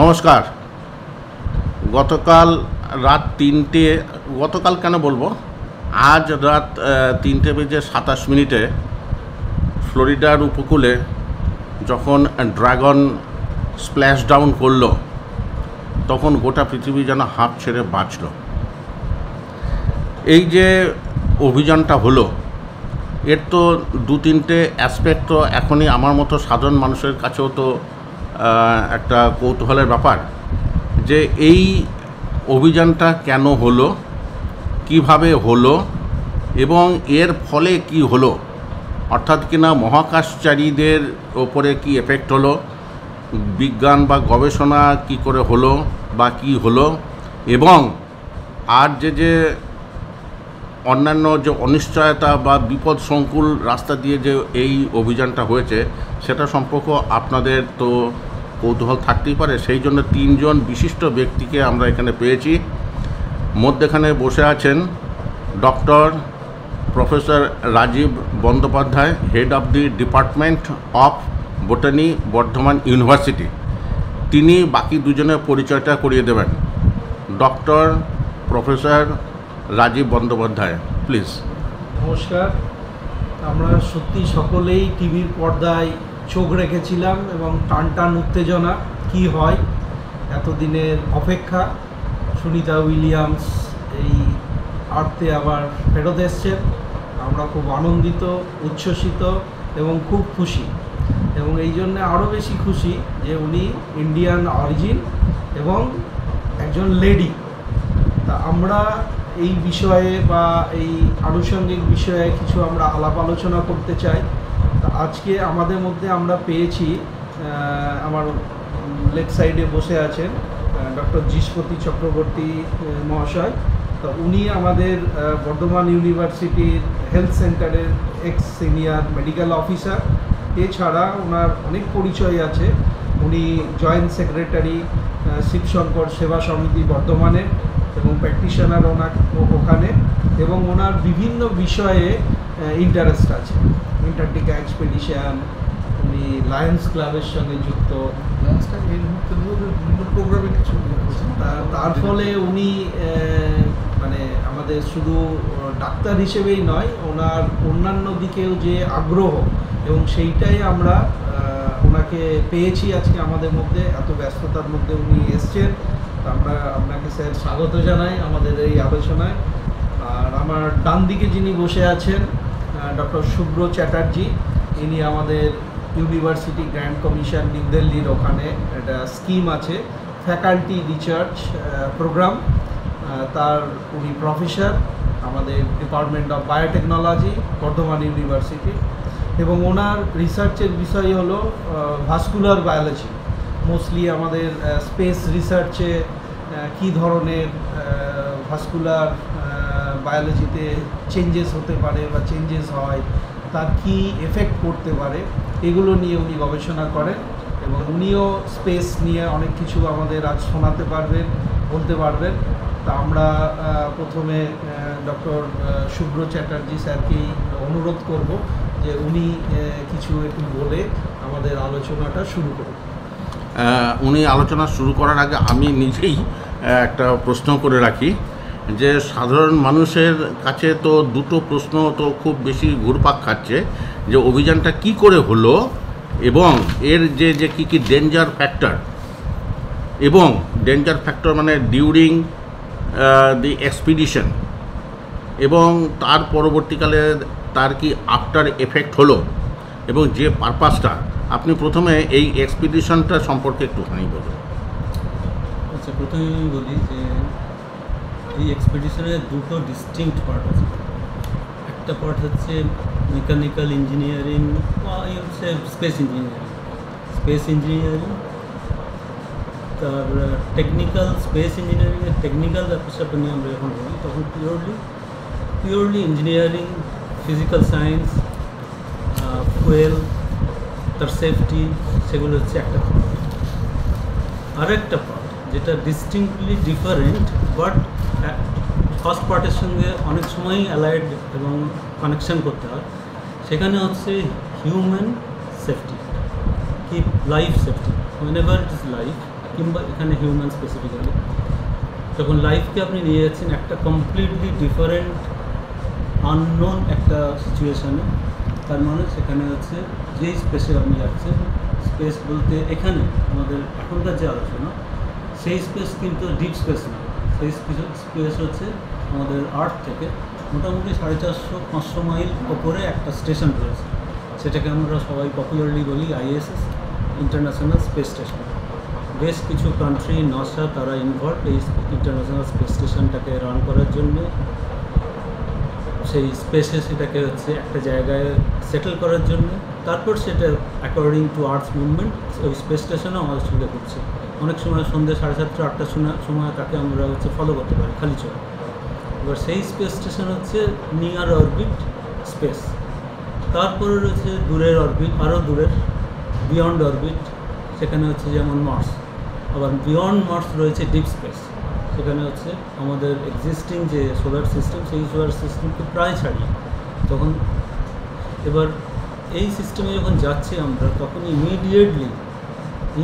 নমস্কার। গতকাল রাত 3টে, গতকাল কেন বলবো, আজ রাত 3:27 ফ্লোরিডার উপকূলে যখন ড্রাগন স্প্ল্যাশ ডাউন করলো, তখন গোটা পৃথিবী যেন হাঁপ ছেড়ে বাঁচল। এই যে অভিযানটা হলো, এর তো 2-3টে অ্যাসপেক্ট তো এখনই আমার মতো সাধারণ মানুষের কাছেও তো একটা কৌতূহলের ব্যাপার যে এই অভিযানটা কেন হলো, কিভাবে হলো এবং এর ফলে কি হলো, অর্থাৎ কিনা মহাকাশচারীদের ওপরে কি এফেক্ট হলো, বিজ্ঞান বা গবেষণা কি করে হলো বা কি হলো, এবং আর যে অন্যান্য যে অনিশ্চয়তা বা বিপদ সংকুল রাস্তা দিয়ে যে এই অভিযানটা হয়েছে সেটা সম্পর্কে আপনাদের তো কৌতূহল থাকতেই পারে। সেই জন্য 3জন বিশিষ্ট ব্যক্তিকে আমরা এখানে পেয়েছি। মধ্যেখানে বসে আছেন doctor professor Rajib Bandyopadhyay, head of the department of botany, Bardhaman university. তিনি বাকি দুজনের পরিচয়টা করিয়ে দেবেন। Doctor professor Rajib Bandyopadhyay, please. নমস্কার। আমরা সত্যি সকলেই টিভির পর্দায় চোখ রেখেছিলাম এবং টান উত্তেজনা কি হয়, এতদিনের অপেক্ষা। সুনিতা উইলিয়ামস এই আর্থে আবার ফেরত এসছেন। আমরা খুব আনন্দিত, উচ্ছ্বসিত এবং খুব খুশি, এবং এই জন্য আরও বেশি খুশি যে উনি ইন্ডিয়ান অরিজিন এবং একজন লেডি। তা আমরা এই বিষয়ে বা এই আনুষঙ্গিক বিষয়ে কিছু আমরা আলাপ আলোচনা করতে চাই। তা আজকে আমাদের মধ্যে আমরা পেয়েছি, আমার লেফট সাইডে বসে আছেন ডক্টর জিষ্পতি চক্রবর্তী মহাশয়। তো উনি আমাদের বর্ধমান ইউনিভার্সিটির হেলথ সেন্টারের এক্স সিনিয়র মেডিকেল অফিসার। এছাড়া ওনার অনেক পরিচয় আছে। উনি জয়েন্ট সেক্রেটারি শিবশঙ্কর সেবা সমিতি বর্ধমানের এবং প্র্যাকটিশনার ওখানে, এবং ওনার বিভিন্ন বিষয়ে ইন্টারেস্ট আছে। অ্যান্টার্কটিকা এক্সপেডিশন, উনি লায়ন্স ক্লাবের সঙ্গে যুক্ত, প্রোগ্রামে কিছু। তার ফলে উনি মানে আমাদের শুধু ডাক্তার হিসেবেই নয়, ওনার অন্যান্য দিকেও যে আগ্রহ, এবং সেইটাই আমরা ওনাকে পেয়েছি আজকে আমাদের মধ্যে। এত ব্যস্ততার মধ্যে উনি এসছেন। আমরা আপনাকে স্যার স্বাগত জানাই আমাদের এই আলোচনায়। আর আমার ডান দিকে যিনি বসে আছেন ডক্টর শুভ্র চ্যাটার্জি, ইনি আমাদের ইউনিভার্সিটি গ্র্যান্ড কমিশন নিউ দিল্লির ওখানে একটা স্কিম আছে, ফ্যাকাল্টি রিসার্চ প্রোগ্রাম। তার উনি প্রফেসর আমাদের department of biotechnology Bardhaman university, এবং ওনার রিসার্চের বিষয় হলো ভাস্কুলার বায়োলজি। মোস্টলি আমাদের স্পেস রিসার্চে কী ধরনের ভাস্কুলার বায়োলজিতে চেঞ্জেস হতে পারে বা চেঞ্জেস হয়, তার কী এফেক্ট করতে পারে, এগুলো নিয়ে উনি গবেষণা করেন। এবং উনিও স্পেস নিয়ে অনেক কিছু আমাদের আজ শোনাতে পারবেন, বলতে পারবেন। তা আমরা প্রথমে ডক্টর শুভ্র চ্যাটার্জি স্যারকেই অনুরোধ করব যে উনি কিছু একটু বলে আমাদের আলোচনাটা শুরু করুন। উনি আলোচনা শুরু করার আগে আমি নিজেই একটা প্রশ্ন করে রাখি যে সাধারণ মানুষের কাছে তো দুটো প্রশ্ন তো খুব বেশি ঘুরপাক খাচ্ছে, যে অভিযানটা কি করে হলো এবং এর যে যে কী কী ডেঞ্জার ফ্যাক্টর, এবং ডেঞ্জার ফ্যাক্টর মানে ডিউরিং দি এক্সপিডিশন, এবং তার পরবর্তীকালে তার কি আফটার এফেক্ট হলো, এবং যে পারপাসটা। আপনি প্রথমে এই এক্সপিডিশনটা সম্পর্কে একটুখানি বলুন। আচ্ছা, প্রথমে আমি বলি যে এই এক্সপিডিশনের দুটো ডিস্টিংক্ট পার্ট আছে। একটা পার্ট হচ্ছে মেকানিক্যাল ইঞ্জিনিয়ারিং বা হচ্ছে স্পেস ইঞ্জিনিয়ারিং। তার টেকনিক্যাল স্পেস ইঞ্জিনিয়ারিংয়ের টেকনিক্যাল ব্যাপারটা নিয়ে আমরা যখন বলি তখন purely engineering, physical science, fuel, তার সেফটি, সেগুলো হচ্ছে একটা পার্ট। আর একটা পার্ট যেটা ডিস্টিংক্টলি ডিফারেন্ট বাট ফার্স্ট পার্টের সঙ্গে অনেক সময়ই অ্যালাইড এবং কানেকশান করতে হয়, সেখানে হচ্ছে হিউম্যান সেফটি, কি life safety, হোয়েনেভার it is life, কিংবা এখানে হিউম্যান স্পেসিফিক্যালি যখন লাইফকে আপনি নিয়ে যাচ্ছেন একটা কমপ্লিটলি ডিফারেন্ট আননোন একটা সিচুয়েশানে, তার মানে সেখানে হচ্ছে যেই স্পেসে আপনি যাচ্ছেন, স্পেস বলতে এখানে আমাদের এখনকার যে আলোচনা, সেই স্পেস কিন্তু ডিপ স্পেস না, সেই স্পেস হচ্ছে আমাদের আর্থ থেকে মোটামুটি 450-500 মাইল ওপরে একটা স্টেশন রয়েছে, সেটাকে আমরা সবাই পপুলারলি বলি ISS, ইন্টারন্যাশনাল স্পেস স্টেশন। বেশ কিছু কান্ট্রি, নাসা, তারা ইনভলভ এই ইন্টারন্যাশনাল স্পেস স্টেশনটাকে রান করার জন্য, সেই স্পেসে সেটাকে হচ্ছে একটা জায়গায় সেটেল করার জন্য, তারপর সেটা অ্যাকর্ডিং টু আর্থ মুভমেন্ট ওই স্পেস স্টেশনও আমাদের সঙ্গে ঘুরছে। অনেক সময় সন্ধ্যে 7:30-8টার সময় তাকে আমরা হচ্ছে ফলো করতে পারি খালি চোখে। এবার সেই স্পেস স্টেশন হচ্ছে নিয়ার অরবিট স্পেস। তারপরে রয়েছে দূরের অরবিট, আরও দূরের বিয়ন্ড অরবিট, সেখানে হচ্ছে যেমন মার্স। আবার বিয়ন্ড মার্স রয়েছে ডিপ স্পেস, সেখানে হচ্ছে আমাদের এক্সিস্টিং যে সোলার সিস্টেম, সেই সোলার সিস্টেমকে প্রায় ছাড়িয়ে। তখন এবার এই সিস্টেমে যখন যাচ্ছি আমরা, তখন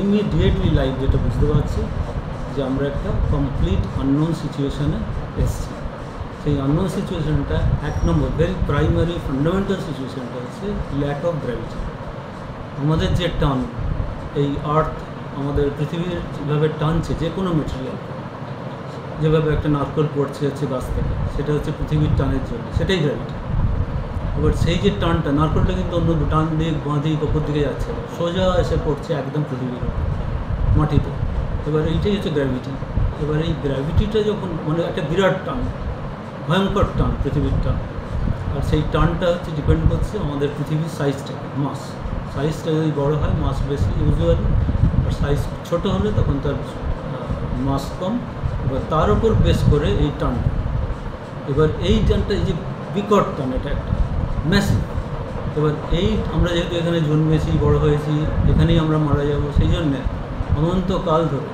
ইমিডিয়েটলি লাইফ যেটা বুঝতে পারছি যে আমরা একটা কমপ্লিট আননোন সিচুয়েশানে এসেছি। সেই আননোন সিচুয়েশানটা এক নম্বর ভেরি প্রাইমারি ফান্ডামেন্টাল সিচুয়েশানটা হচ্ছে ল্যাক অফ গ্র্যাভিটি। আমাদের যে টান, এই আর্থ আমাদের পৃথিবীর যেভাবে টানছে যে কোনো মেটেরিয়াল, যেভাবে একটা নারকেল পড়ছে হচ্ছে গাছ থেকে, সেটা হচ্ছে পৃথিবীর টানের জন্য, সেটাই গ্র্যাভিটি। এবার সেই যে টানটা, নারকেলটা কিন্তু অন্য টান দিয়ে বাঁধিয়ে ওপর দিকে যাচ্ছে না, সোজা এসে পড়ছে একদম পৃথিবীর মাটিতে। এবার এইটাই হচ্ছে গ্র্যাভিটি। এবার এই গ্র্যাভিটিটা যখন মানে একটা বিরাট টান, ভয়ঙ্কর টান, পৃথিবীর টান, আর সেই টানটা হচ্ছে ডিপেন্ড করছে আমাদের পৃথিবীর সাইজটাকে, মাস। সাইজটা যদি বড়ো হয় মাস বেশি ইউজুয়ালি, আর সাইজ ছোটো হলে তখন তার মাস কম। এবার তার উপর বেস করে এই টানটা, এবার এই টানটা, এই যে বিকট টান, এটা একটা ম্যাসিভ। এবার এই আমরা যেহেতু এখানে জন্মেছি, বড় হয়েছি, এখানেই আমরা মারা যাব, সেই জন্যে অনন্তকাল ধরে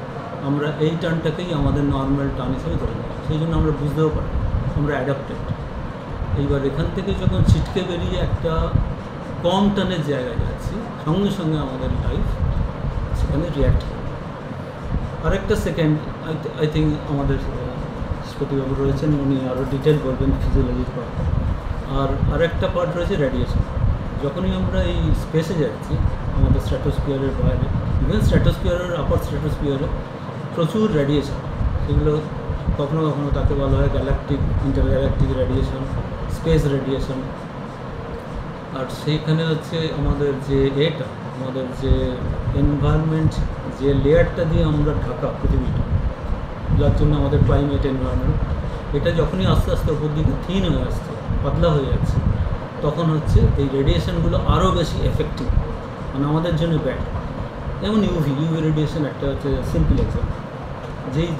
আমরা এই টানটাকেই আমাদের নর্মাল টান হিসেবে ধরে নিই। সেই জন্য আমরা বুঝতেও পারি, আমরা অ্যাডাপ্টেড। এইবার এখান থেকে যখন ছিটকে বেরিয়ে একটা কম টানের জায়গায় যাচ্ছি, সঙ্গে সঙ্গে আমাদের লাইফ সেখানে রিয়্যাক্ট করে। আরেকটা সেকেন্ড, আই থিঙ্ক আমাদের স্পতিবাবু রয়েছেন, উনি আরও ডিটেল বলবেন ফিজিওলজির পার্ট। আর আরেকটা পার্ট রয়েছে রেডিয়েশন। যখনই আমরা এই স্পেসে যাচ্ছি, আমাদের স্ট্র্যাটোস্ফিয়ারের বাইরে, ইভেন স্ট্র্যাটোস্ফিয়ারের আপার স্ট্র্যাটোস্ফিয়ারে প্রচুর রেডিয়েশন, সেগুলো কখনো কখনো তাকে বলা হয় galactic, intergalactic radiation, space radiation. আর সেইখানে হচ্ছে আমাদের যে আমাদের যে এনভায়রনমেন্ট, যে লেয়ারটা দিয়ে আমরা ঢাকা পৃথিবীটা, যার জন্য আমাদের ক্লাইমেট, এনভায়রনমেন্ট, এটা যখনই আস্তে আস্তে উপর দিকে থিন হয়ে আসছে, পাতলা হয়ে যাচ্ছে, তখন হচ্ছে এই রেডিয়েশনগুলো আরও বেশি এফেক্টিভ, মানে আমাদের জন্য ব্যাড। যেমন ইউভি রেডিয়েশন একটা হচ্ছে সিম্পল এক্সাম্পল।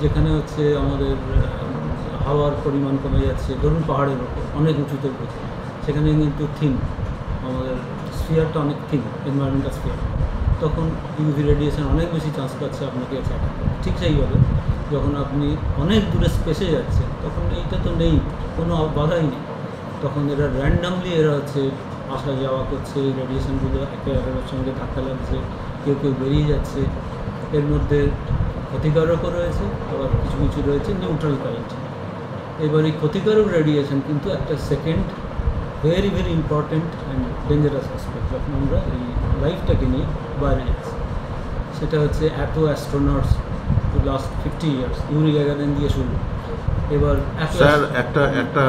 যেখানে হচ্ছে আমাদের হাওয়ার পরিমাণ কমে যাচ্ছে, ধরুন পাহাড়ের ওপর অনেক উঁচুতে উঠেছে, সেখানে কিন্তু থিন, আমাদের স্ফিয়ারটা অনেক থিন, এনভায়রনমেন্টাল স্ফিয়ার, তখন ইউভি রেডিয়েশন অনেক বেশি চান্স পাচ্ছে আপনাকে অ্যাটাক। ঠিক সেইভাবে যখন আপনি অনেক দূরে স্পেসে যাচ্ছেন, তখন এইটা তো নেই, কোনো বাধাই নেই, তখন এরা র্যান্ডামলি এরা হচ্ছে আসা যাওয়া করছে, এই রেডিয়েশনগুলো একে অপরের সঙ্গে ধাক্কা লাগছে, কেউ কেউ বেরিয়ে যাচ্ছে। এর মধ্যে ক্ষতিকারকও রয়েছে, আবার কিছু কিছু রয়েছে নিউট্রাল কারেন্ট। এবার এই ক্ষতিকারক রেডিয়েশন কিন্তু একটা second very very important and dangerous aspect যখন আমরা এই লাইফটাকে নিয়ে বাইরে যাচ্ছি, সেটা হচ্ছে এত astronauts last 50 years Yuri Gagarin দিয়ে শুরু। এবার স্যার একটা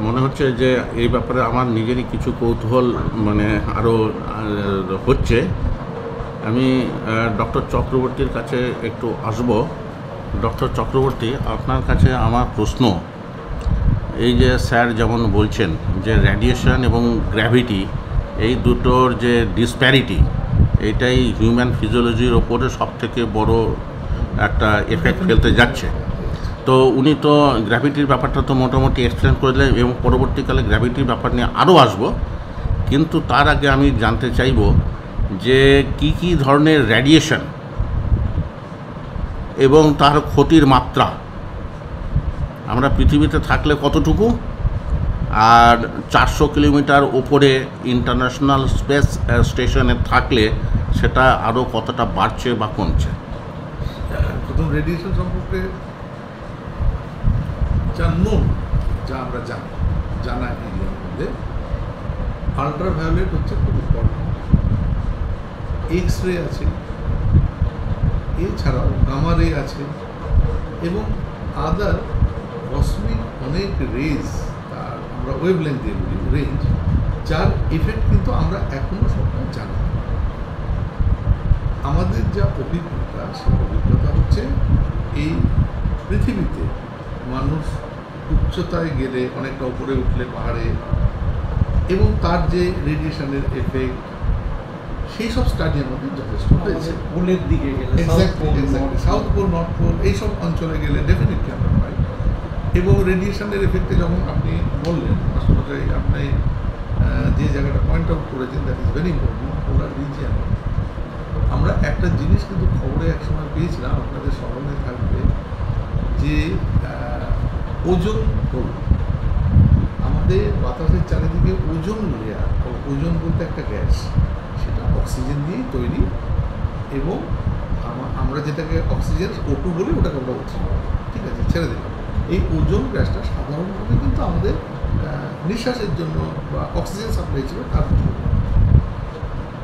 মনে হচ্ছে যে এই ব্যাপারে আমার নিজেরই কিছু কৌতূহল আরও হচ্ছে। আমি ডক্টর চক্রবর্তীর কাছে একটু আসব। ডক্টর চক্রবর্তী, আপনার কাছে আমার প্রশ্ন, এই যে স্যার যেমন বলছেন যে রেডিয়েশন এবং গ্র্যাভিটি এই দুটোর যে ডিসপ্যারিটি, এইটাই হিউম্যান ফিজিওলজির ওপরে সবথেকে বড় একটা এফেক্ট ফেলতে যাচ্ছে। তো উনি তো গ্র্যাভিটির ব্যাপারটা তো মোটামুটি এক্সপ্লেন করে দিলেন এবং পরবর্তীকালে গ্র্যাভিটির ব্যাপার নিয়ে আরও আসব। কিন্তু তার আগে আমি জানতে চাইব যে কি ধরনের রেডিয়েশন এবং তার ক্ষতির মাত্রা, আমরা পৃথিবীতে থাকলে কতটুকু, আর 400 কিলোমিটার ওপরে ইন্টারন্যাশনাল স্পেস স্টেশনে থাকলে সেটা আরও কতটা বাড়ছে বা কমছে। প্রথম রেডিয়েশন সম্পর্কে যা আমরা জানা এরিয়ার মধ্যে আল্ট্রাভায়োলেট হচ্ছে খুব ইম্পর্টেন্ট। এক্স রে আছে, এছাড়াও গামা রে আছে এবং আদার কসমিক অনেক রেজ, তার আমরা ওয়েভলেন্থ দিয়ে বলি রেঞ্জ, যার এফেক্ট কিন্তু আমরা এখনও সবটা জানি না। আমাদের যা অভিজ্ঞতা, সেই অভিজ্ঞতা হচ্ছে এই পৃথিবীতে মানুষ উচ্চতায় গেলে, অনেকটা উপরে উঠলে পাহাড়ে, এবং তার যে রেডিয়েশনের এফেক্ট, সেই সব স্টাডি আমাদের যথেষ্ট হয়েছে। পোলের দিকে গেলে, সাউথ পোল, নর্থ পোল, এইসব অঞ্চলে গেলে ডেফিনেটলি আমরা পাই। এবং রেডিয়েশনের এফেক্টে যখন আপনি বললেন, আসলে আপনি যে জায়গাটা পয়েন্ট আউট করেছেন, that is very important, polar region. আমরা একটা জিনিস কিন্তু খবরে একসময় পেয়েছিলাম, আপনাদের স্মরণে থাকবে, যে ওজোন হোল, আমাদের বাতাসের চারিদিকে ওজোন লেয়ার, ওজোন বলতে একটা গ্যাস, সেটা অক্সিজেন দিয়েই তৈরি, এবং আমরা যেটাকে অক্সিজেন O2 বলি, ওটাকে আমরা O3 বলি, ঠিক আছে, ছেড়ে দিলাম। এই ওজোন গ্যাসটা সাধারণভাবে কিন্তু আমাদের নিঃশ্বাসের জন্য বা অক্সিজেন সাপ্লাই ছিল,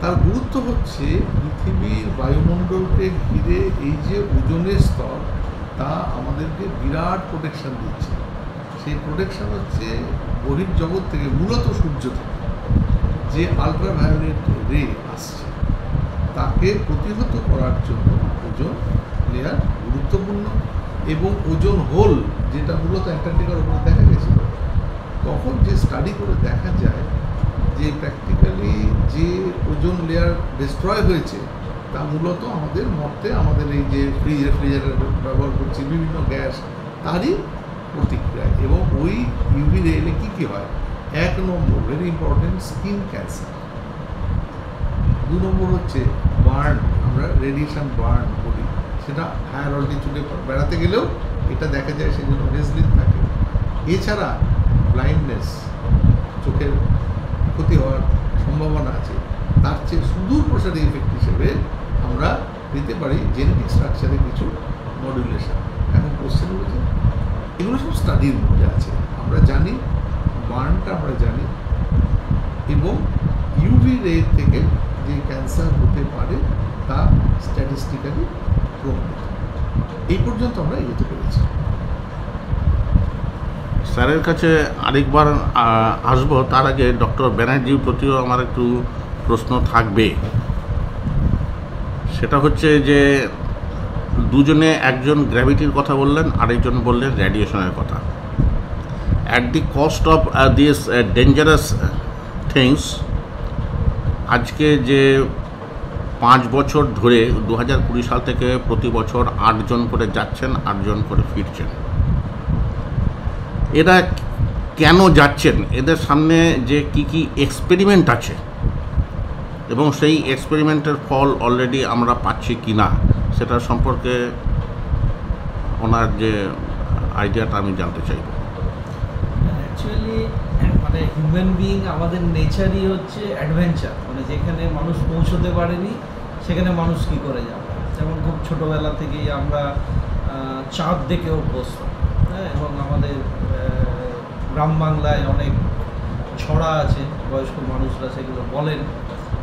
তার গুরুত্ব হচ্ছে পৃথিবীর বায়ুমণ্ডলকে ঘিরে এই যে ওজোনের স্তর, তা আমাদেরকে বিরাট প্রোটেকশন দিচ্ছে। সেই প্রোটেকশন হচ্ছে বহির্জগৎ থেকে, মূলত সূর্য থেকে যে আল্ট্রাভায়োলেট রে আসছে, তাকে প্রতিহত করার জন্য ওজোন লেয়ার গুরুত্বপূর্ণ। এবং ওজোন হোল, যেটা মূলত অ্যান্টার্কটিকার উপরে দেখা গেছিল, তখন যে স্টাডি করে দেখা যায় যে প্র্যাকটিক্যালি যে ওজোন লেয়ার ডিস্ট্রয় হয়েছে, তা মূলত আমাদের মর্তে, আমাদের এই যে রেফ্রিজারেটর ব্যবহার করছি, বিভিন্ন গ্যাস, তারই প্রতিক্রিয়া। এবং ওই ইউভি রে এলে কী হয়, 1 নম্বর ভেরি ইম্পর্টেন্ট, স্কিন ক্যান্সার। 2 নম্বর হচ্ছে বার্ন, আমরা রেডিয়েশন বার্ন বলি, সেটা হায়ার অল্টিটিউডে বেড়াতে গেলেও এটা দেখা যায়, সেজন্য রেজলিন থাকে। এছাড়া ব্লাইন্ডনেস, চোখের ক্ষতি হওয়ার সম্ভাবনা আছে। তার চেয়ে সুদূর প্রসারী এফেক্ট হিসেবে আমরা দিতে পারি জেনেটিক স্ট্রাকচারে কিছু মডুলেশন। এখন কোশ্চেন হচ্ছে, এগুলো সব স্টাডির মধ্যে আছে। আমরা জানি বার্নটা, আমরা জানি, এবং ইউভি রে থেকে যে ক্যান্সার হতে পারে তা স্ট্যাটিস্টিক্যালি প্রমাণিত। এই পর্যন্ত আমরা এগোতে পেরেছি। স্যারের কাছে আরেকবার আসবো, তার আগে ডক্টর ব্যানার্জির প্রতিও আমার একটু প্রশ্ন থাকবে। সেটা হচ্ছে যে দুজনে, একজন গ্র্যাভিটির কথা বললেন, আরেকজন বললেন রেডিয়েশনের কথা। At the cost of this dangerous things, আজকে যে 5 বছর ধরে 2020 সাল থেকে প্রতি বছর 8 জন করে যাচ্ছেন, 8 জন করে ফিরছেন। এরা কেন যাচ্ছেন? এদের সামনে যে কি এক্সপেরিমেন্ট আছে এবং সেই এক্সপেরিমেন্টের ফল অলরেডি আমরা পাচ্ছি কি না, সেটার সম্পর্কে ওনার যে আইডিয়াটা আমি জানতে চাই। অ্যাকচুয়ালি মানে হিউম্যান বিইং, আমাদের নেচারই হচ্ছে অ্যাডভেঞ্চার। মানে যেখানে মানুষ পৌঁছতে পারেনি, সেখানে মানুষ কী করে যাবে। যেমন খুব ছোটোবেলা থেকেই আমরা চাঁদ দেখে অভ্যস্ত, হ্যাঁ, এবং আমাদের গ্রাম বাংলায় অনেক ছড়া আছে, বয়স্ক মানুষরা সেগুলো বলেন,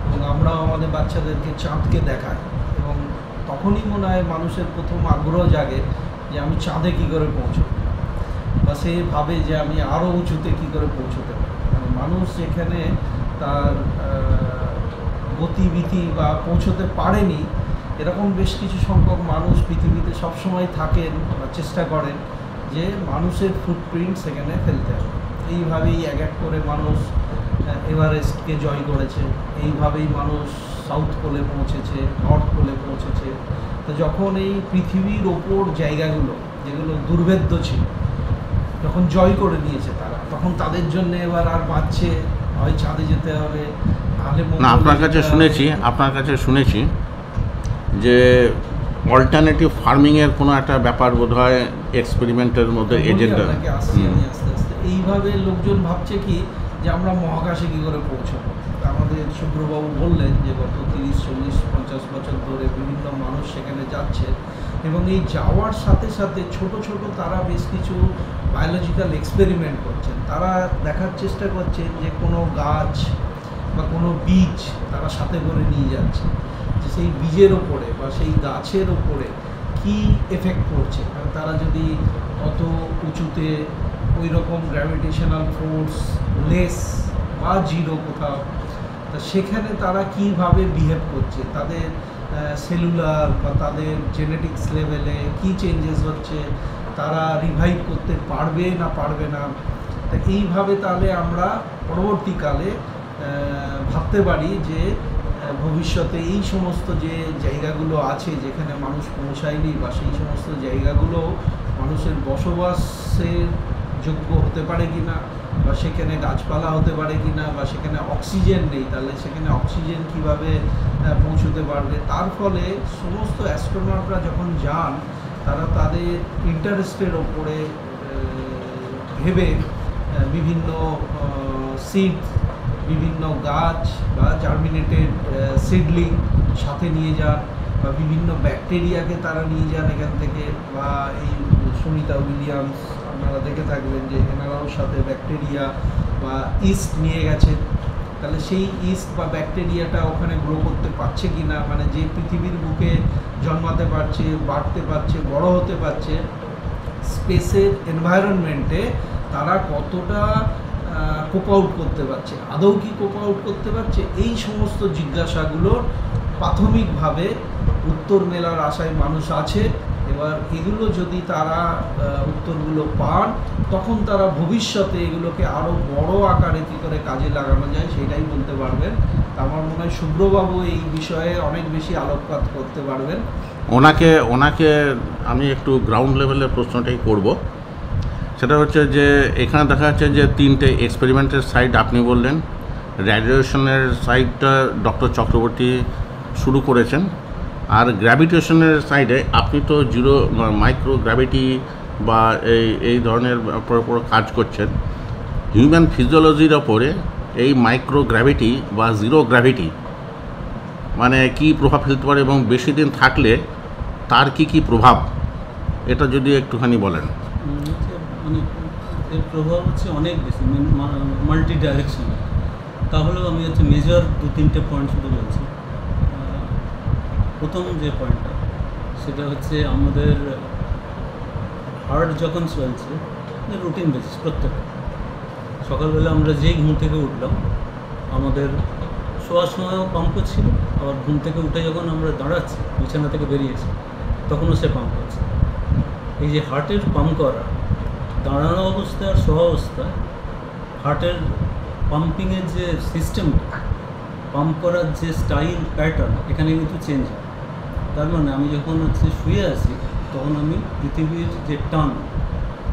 এবং আমরাও আমাদের বাচ্চাদেরকে চাঁদকে দেখাই, এবং তখনই মনে হয় মানুষের প্রথম আগ্রহ জাগে যে আমি চাঁদে কী করে পৌঁছবো, বা সে ভাবে যে আমি আরও উঁচুতে কী করে পৌঁছতে পারি। মানে মানুষ যেখানে তার গতিবিধি বা পৌঁছতে পারেনি, এরকম বেশ কিছু সংখ্যক মানুষ পৃথিবীতে সবসময় থাকেন বা চেষ্টা করেন যে মানুষের ফুটপ্রিন্ট সেখানে ফেলতে হবে। এইভাবেই এক এক করে মানুষ এভারেস্টকে জয় করেছে, এইভাবেই মানুষ সাউথ পোলে পৌঁছেছে, নর্থ পোলে পৌঁছেছে। তো যখন এই পৃথিবীর ওপর জায়গাগুলো যেগুলো দুর্ভেদ্য ছিল যখন জয় করে নিয়েছে তারা, তখন তাদের জন্য এবার আর বাঁচছে হয় চাঁদে যেতে হবে, তাহলে না, আপনার কাছে শুনেছি যে অল্টারনেটিভ ফার্মিংয়ের কোনো একটা ব্যাপার বোধ হয় এক্সপেরিমেন্টের মধ্যে এজেন্ডা। আমি আস্তে আস্তে এইভাবে লোকজন ভাবছে কি যে আমরা মহাকাশে কী করে পৌঁছবো। আমাদের শুভ্রবাবু বললেন যে গত 30, 40, 50 বছর ধরে বিভিন্ন মানুষ সেখানে যাচ্ছে, এবং এই যাওয়ার সাথে সাথে ছোট ছোট তারা বেশ কিছু বায়োলজিক্যাল এক্সপেরিমেন্ট করছেন। তারা দেখার চেষ্টা করছেন যে কোনো গাছ বা কোনো বীজ তারা সাথে করে নিয়ে যাচ্ছে, যে সেই বীজের ওপরে বা সেই গাছের ওপরে কী এফেক্ট পড়ছে। কারণ তারা যদি অত উঁচুতে ওই রকম গ্র্যাভিটেশনাল ফোর্স লেস বা জিরো কোথাও, তা সেখানে তারা কীভাবে বিহেভ করছে, তাদের সেলুলার বা তাদের জেনেটিক্স লেভেলে কী চেঞ্জেস হচ্ছে, তারা রিভাইভ করতে পারবে না পারবে না। তা এইভাবে তাহলে আমরা পরবর্তীকালে ভাবতে পারি যে ভবিষ্যতে এই সমস্ত যে জায়গাগুলো আছে যেখানে মানুষ পৌঁছায়নি, বা সেই সমস্ত জায়গাগুলো মানুষের বসবাসের যোগ্য হতে পারে কি না, বা সেখানে গাছপালা হতে পারে কি না, বা সেখানে অক্সিজেন নেই তাহলে সেখানে অক্সিজেন কীভাবে পৌঁছতে পারবে। তার ফলে সমস্ত অ্যাস্ট্রোনটরা যখন যান তারা তাদের ইন্টারেস্টের ওপরে ভেবে বিভিন্ন সিড, বিভিন্ন গাছ বা জার্মিনেটেড সিডলিং সাথে নিয়ে যান, বা বিভিন্ন ব্যাকটেরিয়াকে তারা নিয়ে যান এখান থেকে। বা এই সুনিতা উইলিয়ামস আপনারা দেখে থাকবেন যে এনারাও সাথে ব্যাকটেরিয়া বা ইস্ট নিয়ে গেছেন। তাহলে সেই ইস্ট বা ব্যাকটেরিয়াটা ওখানে গ্রো করতে পারছে কি না, মানে যে পৃথিবীর বুকে জন্মাতে পারছে, বাড়তে পারছে, বড় হতে পারছে, স্পেসের এনভায়রনমেন্টে তারা কতটা কোপ আউট করতে পারছে, আদৌ কি কোপ আউট করতে পারছে, এই সমস্ত জিজ্ঞাসাগুলোর প্রাথমিকভাবে উত্তর মেলার আশায় মানুষ আছে। এবার এগুলো যদি তারা উত্তরগুলো পান, তখন তারা ভবিষ্যতে এগুলোকে আরও বড় আকারে কী করে কাজে লাগানো যায় সেটাই বলতে পারবেন। আমার মনে হয় শুভ্রবাবু এই বিষয়ে অনেক বেশি আলোকপাত করতে পারবেন। ওনাকে আমি একটু গ্রাউন্ড লেভেলের প্রশ্নটাই করব। সেটা হচ্ছে যে এখানে দেখা যাচ্ছে যে 3টে এক্সপেরিমেন্টের সাইট আপনি বললেন, রেডিয়েশনের সাইটটা ডক্টর চক্রবর্তী শুরু করেছেন, আর গ্র্যাভিটেশনের সাইডে আপনি তো জিরো মাইক্রো গ্র্যাভিটি বা এই ধরনের উপর কাজ করছেন। হিউম্যান ফিজিওলজির ওপরে এই মাইক্রো গ্র্যাভিটি বা জিরো গ্র্যাভিটি মানে কি প্রভাব ফেলতে পারে, এবং বেশি দিন থাকলে তার কি প্রভাব, এটা যদি একটুখানি বলেন। মানে এর প্রভাব হচ্ছে অনেক বেশি, মাল্টি ডাইরেকশন। তাহলেও আমি হচ্ছে মেজর 2-3টে পয়েন্ট শুধু বলছি। প্রথম যে পয়েন্টটা সেটা হচ্ছে আমাদের হার্ট যখন চলছে রুটিন বেসিস, প্রত্যেকটা সকালবেলা আমরা যেই ঘুম থেকে উঠলাম আমাদের শোয়ার সময়ও পাম্প করছিল, আবার ঘুম থেকে উঠে যখন আমরা দাঁড়াচ্ছি বিছানা থেকে বেরিয়েছি তখনও সে পাম্প করছে। এই যে হার্টের পাম্প করা, দাঁড়ানো অবস্থায় আর শোয়া অবস্থায় হার্টের পাম্পিংয়ের যে সিস্টেমটা, পাম্প করার যে স্টাইল প্যাটার্ন এখানে কিন্তু চেঞ্জ হয়। তার মানে আমি যখন হচ্ছে শুয়ে আছি তখন আমি পৃথিবীর যে টান,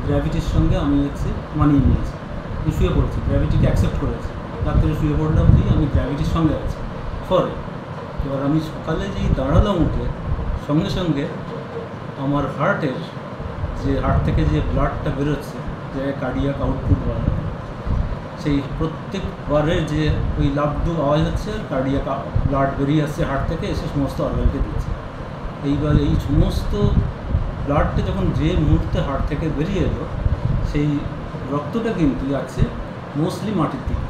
গ্র্যাভিটির সঙ্গে আমি হচ্ছে মানিয়ে নিয়েছি, আমি শুয়ে পড়েছি, গ্র্যাভিটিকে অ্যাকসেপ্ট করেছি, তারপরে শুয়ে পড়লাম যে আমি গ্র্যাভিটির সঙ্গে আছি ফরে। এবার আমি সকালে যেই দাঁড়ালাম উঠে সঙ্গে সঙ্গে আমার হার্টের যে হার্ট থেকে যে ব্লাডটা বেরোচ্ছে, যে কার্ডিয়াক আউটপুট বলা, সেই প্রত্যেকবারের যে ওই লাবডু আওয়াজ হচ্ছে, কার্ডিয়াক ব্লাড বেরিয়ে আসছে হার্ট থেকে, এসে সমস্ত অর্গানকে দিচ্ছে। এইবার এই সমস্ত ব্লাডটা যখন যে মুহূর্তে হার্ট থেকে বেরিয়ে এলো, সেই রক্তটা কিন্তু যাচ্ছে মোস্টলি মাটির দিকে।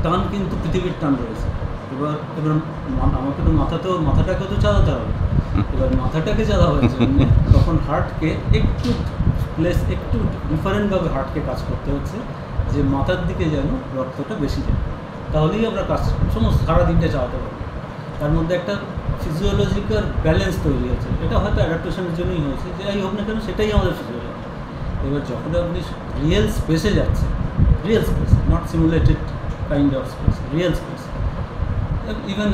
টান কিন্তু পৃথিবীর টান রয়েছে। এবার আমাকে তো মাথাটাকে তো চালাতে হবে। এবার মাথাটাকে চালাবার জন্য তখন হার্টকে একটু ডিফারেন্টভাবে হার্টকে কাজ করতে হচ্ছে, যে মাথার দিকে যেন রক্তটা বেশি যায়, তাহলেই আমরা কাজ সমস্ত সারাদিনটা চালাতে পারবো। তার মধ্যে একটা ফিজিওলজিক্যাল ব্যালেন্স তৈরি হয়েছে। এটা হয়তো অ্যাডাপ্টেশনের জন্যই হয়েছে, যাই হোক না কেন সেটাই আমাদের ফিজিওলজি। এবার যখন আপনি রিয়েল স্পেসে যাচ্ছেন, real space, not simulated kind of speech, real space, even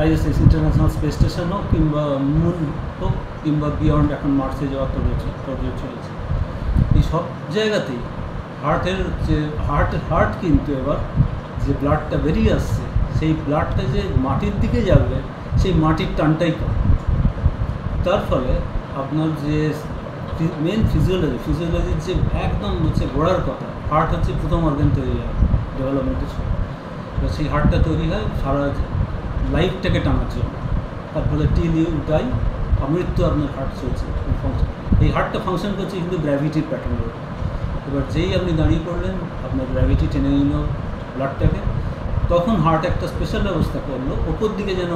ISS international space station হোক কিংবা মুন হোক কিংবা বিয়ন্ড, এখন মার্সে যাওয়ার তরজোর চলেছে, এই সব জায়গাতেই হার্ট কিন্তু এবার যে ব্লাডটা বেরিয়ে আসছে, সেই ব্লাডটা যে মাটির দিকে যাবে, সেই মাটির টানটাই কম। তার ফলে আপনার যে মেন ফিজিওলজির যে একদম হচ্ছে গোড়ার কথা, হার্ট হচ্ছে প্রথম অর্গান তৈরি হয় ডেভেলপমেন্টের সময়। তো সেই হার্টটা তৈরি হয় সারা লাইফটাকে টানার জন্য। তারপরে টিল ইউ ডাই, আমৃত্যু আপনার হার্ট চলছে ফাংশন। এই হার্টটা ফাংশন করছে কিন্তু গ্র্যাভিটির প্যাটার্নের উপর। এবার যেই আপনি দাঁড়িয়ে পড়লেন, আপনার গ্র্যাভিটি টেনে নিল ব্লাডটাকে, তখন হার্ট একটা স্পেশাল ব্যবস্থা করলো ওপর দিকে যেন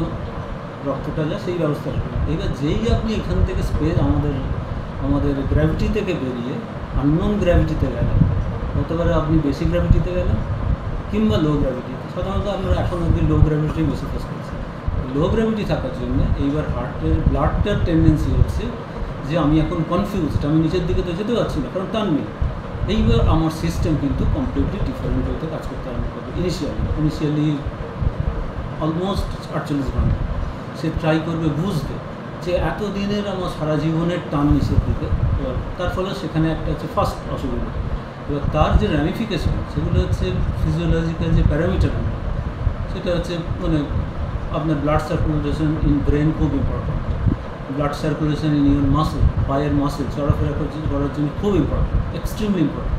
রক্তটা যায়, সেই ব্যবস্থা করলো। এবার যেই আপনি এখান থেকে স্পেস আমাদের গ্র্যাভিটি থেকে বেরিয়ে আননোন গ্র্যাভিটিতে গেলেন, হতে পারে আপনি বেশি গ্র্যাভিটিতে গেলেন কিংবা লো গ্র্যাভিটিতে। সাধারণত আমরা এখন অবধি লো গ্র্যাভিটি বেশি ফেস করছি। লো গ্র্যাভিটি থাকার জন্য এইবার হার্টের ব্লাডটার টেন্ডেন্সি হচ্ছে যে আমি এখন কনফিউজড, আমি নিচের দিকে তো যেতে পারছি না, কারণ টান নেই। এইবার আমার সিস্টেম কিন্তু কমপ্লিটলি ডিফারেন্ট হতে কাজ করতে আরম্ভ করবে। ইনিশিয়ালি অলমোস্ট 48 ঘন্টা সে ট্রাই করবে বুঝতে যে এতদিনের আমার সারা জীবনের টান নিচের দিকে। এবার তার ফলে সেখানে একটা হচ্ছে ফার্স্ট অসুবিধা। এবার তার যে র্যামিফিকেশন, সেগুলো হচ্ছে ফিজিওলজিক্যাল যে প্যারামিটার, সেটা হচ্ছে মানে আপনার ব্লাড সার্কুলেশন ইন ব্রেন খুব important, blood circulation in your muscle, পায়ের মাসেল চলাফেরা করার জন্য খুব ইম্পর্টেন্ট, এক্সট্রিমলি ইম্পর্টেন্ট।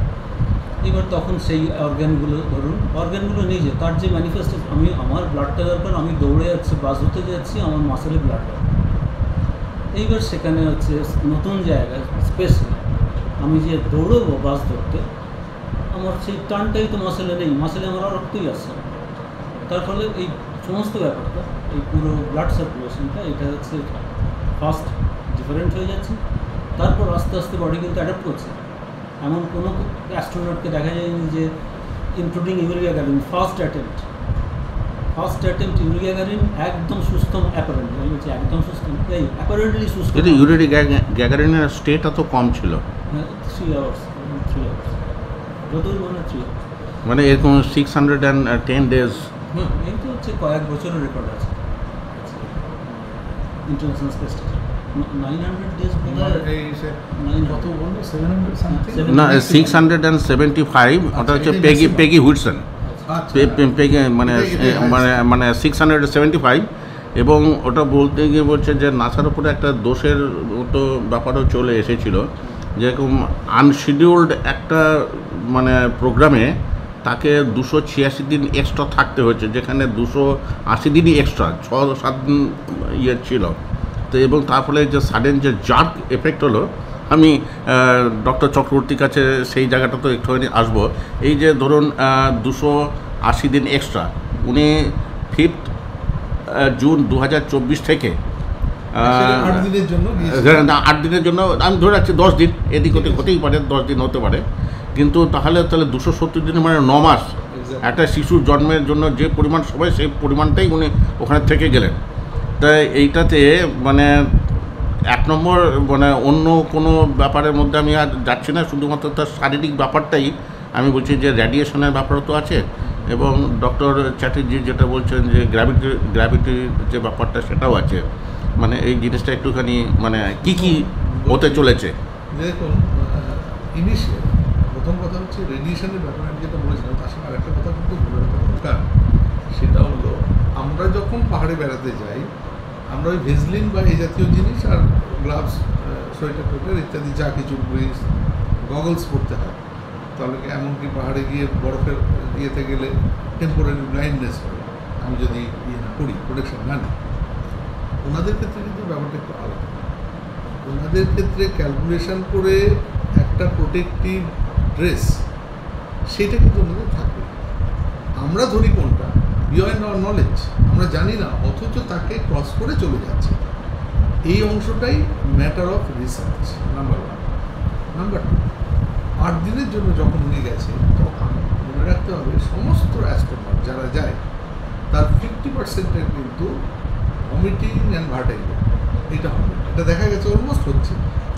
এবার তখন সেই অর্গ্যানগুলো নিজে তার যে ম্যানিফেস্টেশন, আমার ব্লাডটা দরকার, আমি দৌড়ে যাচ্ছি, বাস ধরতে যাচ্ছি, আমার মাসেলে ব্লাড দরকার। এইবার সেখানে হচ্ছে নতুন জায়গায় স্পেশাল আমি যে দৌড়বো বাস ধরতে, আমার সেই টানটাই তো মাসেলে নেই, মাসেলে আমার রক্তই আসছে। তার ফলে এই সমস্ত ব্যাপারটা, এই পুরো ব্লাড সার্কুলেশনটা, এটা হচ্ছে ফার্স্ট ডিফারেন্ট হয়ে যাচ্ছে। তারপর আস্তে আস্তে বডি কিন্তু অ্যাডাপ্ট করছে। এমন কোনো অ্যাস্ট্রোনটকে দেখা যায়নি যে including Yuri Gagarin first attempt Yuri Gagarin একদম সুস্থ, অ্যাপারেন্টলি আমি বলছি একদম সুস্থ, অ্যাপারেন্টলি সুস্থ। কিন্তু ইউরি গ্যাগারিনের স্টেটটা তো কম ছিল, 3 আওয়ার্স যতই মনে 3 আওয়ার্স, মানে এরকম 610 days। এই তো হচ্ছে কয়েক বছরের রেকর্ড আছে ইন্টারন্যাশনাল স্পেস স্টেশন। 900 days কত বললো 700 সামথিং না 675, ওটা হচ্ছে পেগি হুইটসন, পেগি মানে 675। এবং ওটা বলতে গিয়ে বলছে যে নাসার উপরে একটা দোষের মতো ব্যাপারও চলে এসেছিল, যেরকম আনশিডিউলড একটা মানে প্রোগ্রামে তাকে 286 দিন এক্সট্রা থাকতে হয়েছে, যেখানে 280 দিনই এক্সট্রা, 6-7 দিন ছিল তো। এবং তার ফলে যে সাডেন যে জার্ক এফেক্ট হলো, আমি ডক্টর চক্রবর্তীর কাছে সেই জায়গাটা তো একটুখানি আসবো। এই যে ধরুন 280 দিন এক্সট্রা, উনি 5 জুন 2024 থেকে 8 দিনের জন্য 8 দিনের জন্য আমি ধরে রাখছি 10 দিন, এদিক ওদিক হতেই পারে, 10 দিন হতে পারে, কিন্তু তাহলে 270 দিন মানে 9 মাস। একটা শিশুর জন্মের জন্য যে পরিমাণ সময়, সেই পরিমাণটাই উনি ওখানে থেকে গেলেন। তাই এইটাতে মানে 1 নম্বর মানে অন্য কোনো ব্যাপারের মধ্যে আমি আর যাচ্ছি না, শুধুমাত্র তার শারীরিক ব্যাপারটাই আমি বলছি যে রেডিয়েশনের ব্যাপারও তো আছে। এবং ডক্টর চ্যাটার্জি যেটা বলছেন যে গ্র্যাভিটির যে ব্যাপারটা, সেটাও আছে। মানে এই জিনিসটা একটুখানি মানে কি হতে চলেছে। দেখুন, প্রথম কথা হচ্ছে রেডিয়েশনের ব্যাপারে আমি যেটা বলেছিলাম, তার সঙ্গে আরেকটা কথা কিন্তু বলে রাখা দরকার। সেটা হলো, আমরা যখন পাহাড়ে বেড়াতে যাই, আমরা ওই ভেজলিন বা এই জাতীয় জিনিস আর গ্লাভস, সোয়েটার ইত্যাদি যা কিছু গগলস পরতে হয়। তাহলে এমনকি পাহাড়ে গিয়ে বরফের ইয়েতে গেলে টেম্পোরারি ব্লাইন্ডনেস হয় আমি যদি ইয়ে না করি, প্রোটেকশন না নিই। ওনাদের ক্ষেত্রে কিন্তু ব্যাপারটা একটু আলাদা। ওনাদের ক্ষেত্রে ক্যালকুলেশন করে একটা প্রোটেক্টিভ ড্রেস সেটা কিন্তু ওনাদের থাকবে। আমরা ধরি কোনটা বিয়ন্ড আওয়ার নলেজ, আমরা জানি না, অথচ তাকে ক্রস করে চলে যাচ্ছে। এই অংশটাই matter of research, number 1। Number 2, 8 দিনের জন্য যখন উনি গেছে তখন মনে রাখতে হবে সমস্ত অ্যাস্ট্রোনট যারা যায় তার 50% কিন্তু ভমিটিং অ্যান্ড ভার্টাইগো এটা হবে। এটা দেখা গেছে অলমোস্ট হচ্ছে।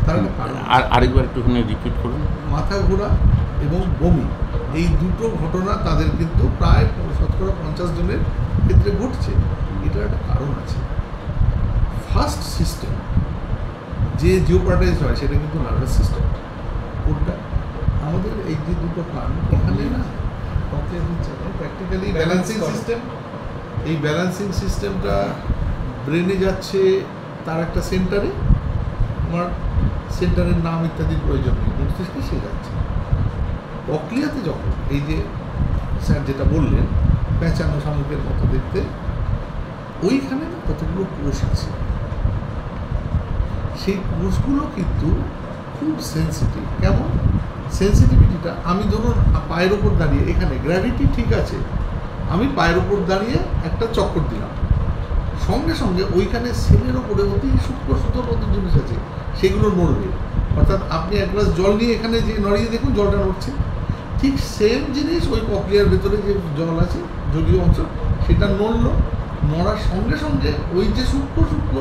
তার একটা কারণ, আর আরেকবার একটুখানি রিপিট করুন। মাথা ঘোরা এবং বমি, এই দুটো ঘটনা তাদের কিন্তু প্রায় 50% জনের ক্ষেত্রে ঘটছে। এটার একটা কারণ আছে। ফার্স্ট সিস্টেম যে জিওপার্টাইজ হয় সেটা কিন্তু নার্ভাস সিস্টেম। কোনটা আমাদের এই যে দুটো কান এখানে না প্র্যাকটিক্যালি ব্যালেন্সিং সিস্টেম, এই ব্যালেন্সিং সিস্টেমটা ব্রেনে যাচ্ছে তার একটা সেন্টারে, আমার সেন্টারের নাম ইত্যাদির প্রয়োজন নেই, মস্তিষ্কে সে যাচ্ছে। ককলিয়াতে যখন এই যে স্যার যেটা বললেন পেঁচানো শামুকের মতো দেখতে, ওইখানে না কতগুলো কোষ আছে, সেই কোষগুলো কিন্তু খুব সেন্সিটিভ। কেমন সেন্সিটিভিটিটা? আমি ধরুন পায়ের ওপর দাঁড়িয়ে, এখানে গ্র্যাভিটি ঠিক আছে, আমি পায়ের ওপর দাঁড়িয়ে একটা চক্কর দিলাম, সঙ্গে সঙ্গে ওইখানে সেলের ওপরে অতি সূক্ষ্ম সুতোর মতো জিনিস আছে, সেগুলো নড়বে। অর্থাৎ আপনি এক গ্লাস জল নিয়ে এখানে যে নড়িয়ে দেখুন জলটা নড়ছে, ঠিক সেম জিনিস ওই ককলিয়ার ভেতরে যে জল আছে জলীয় অংশ সেটা নড়লো। নড়ার সঙ্গে সঙ্গে ওই যে সূক্ষ্ম সূক্ষ্ম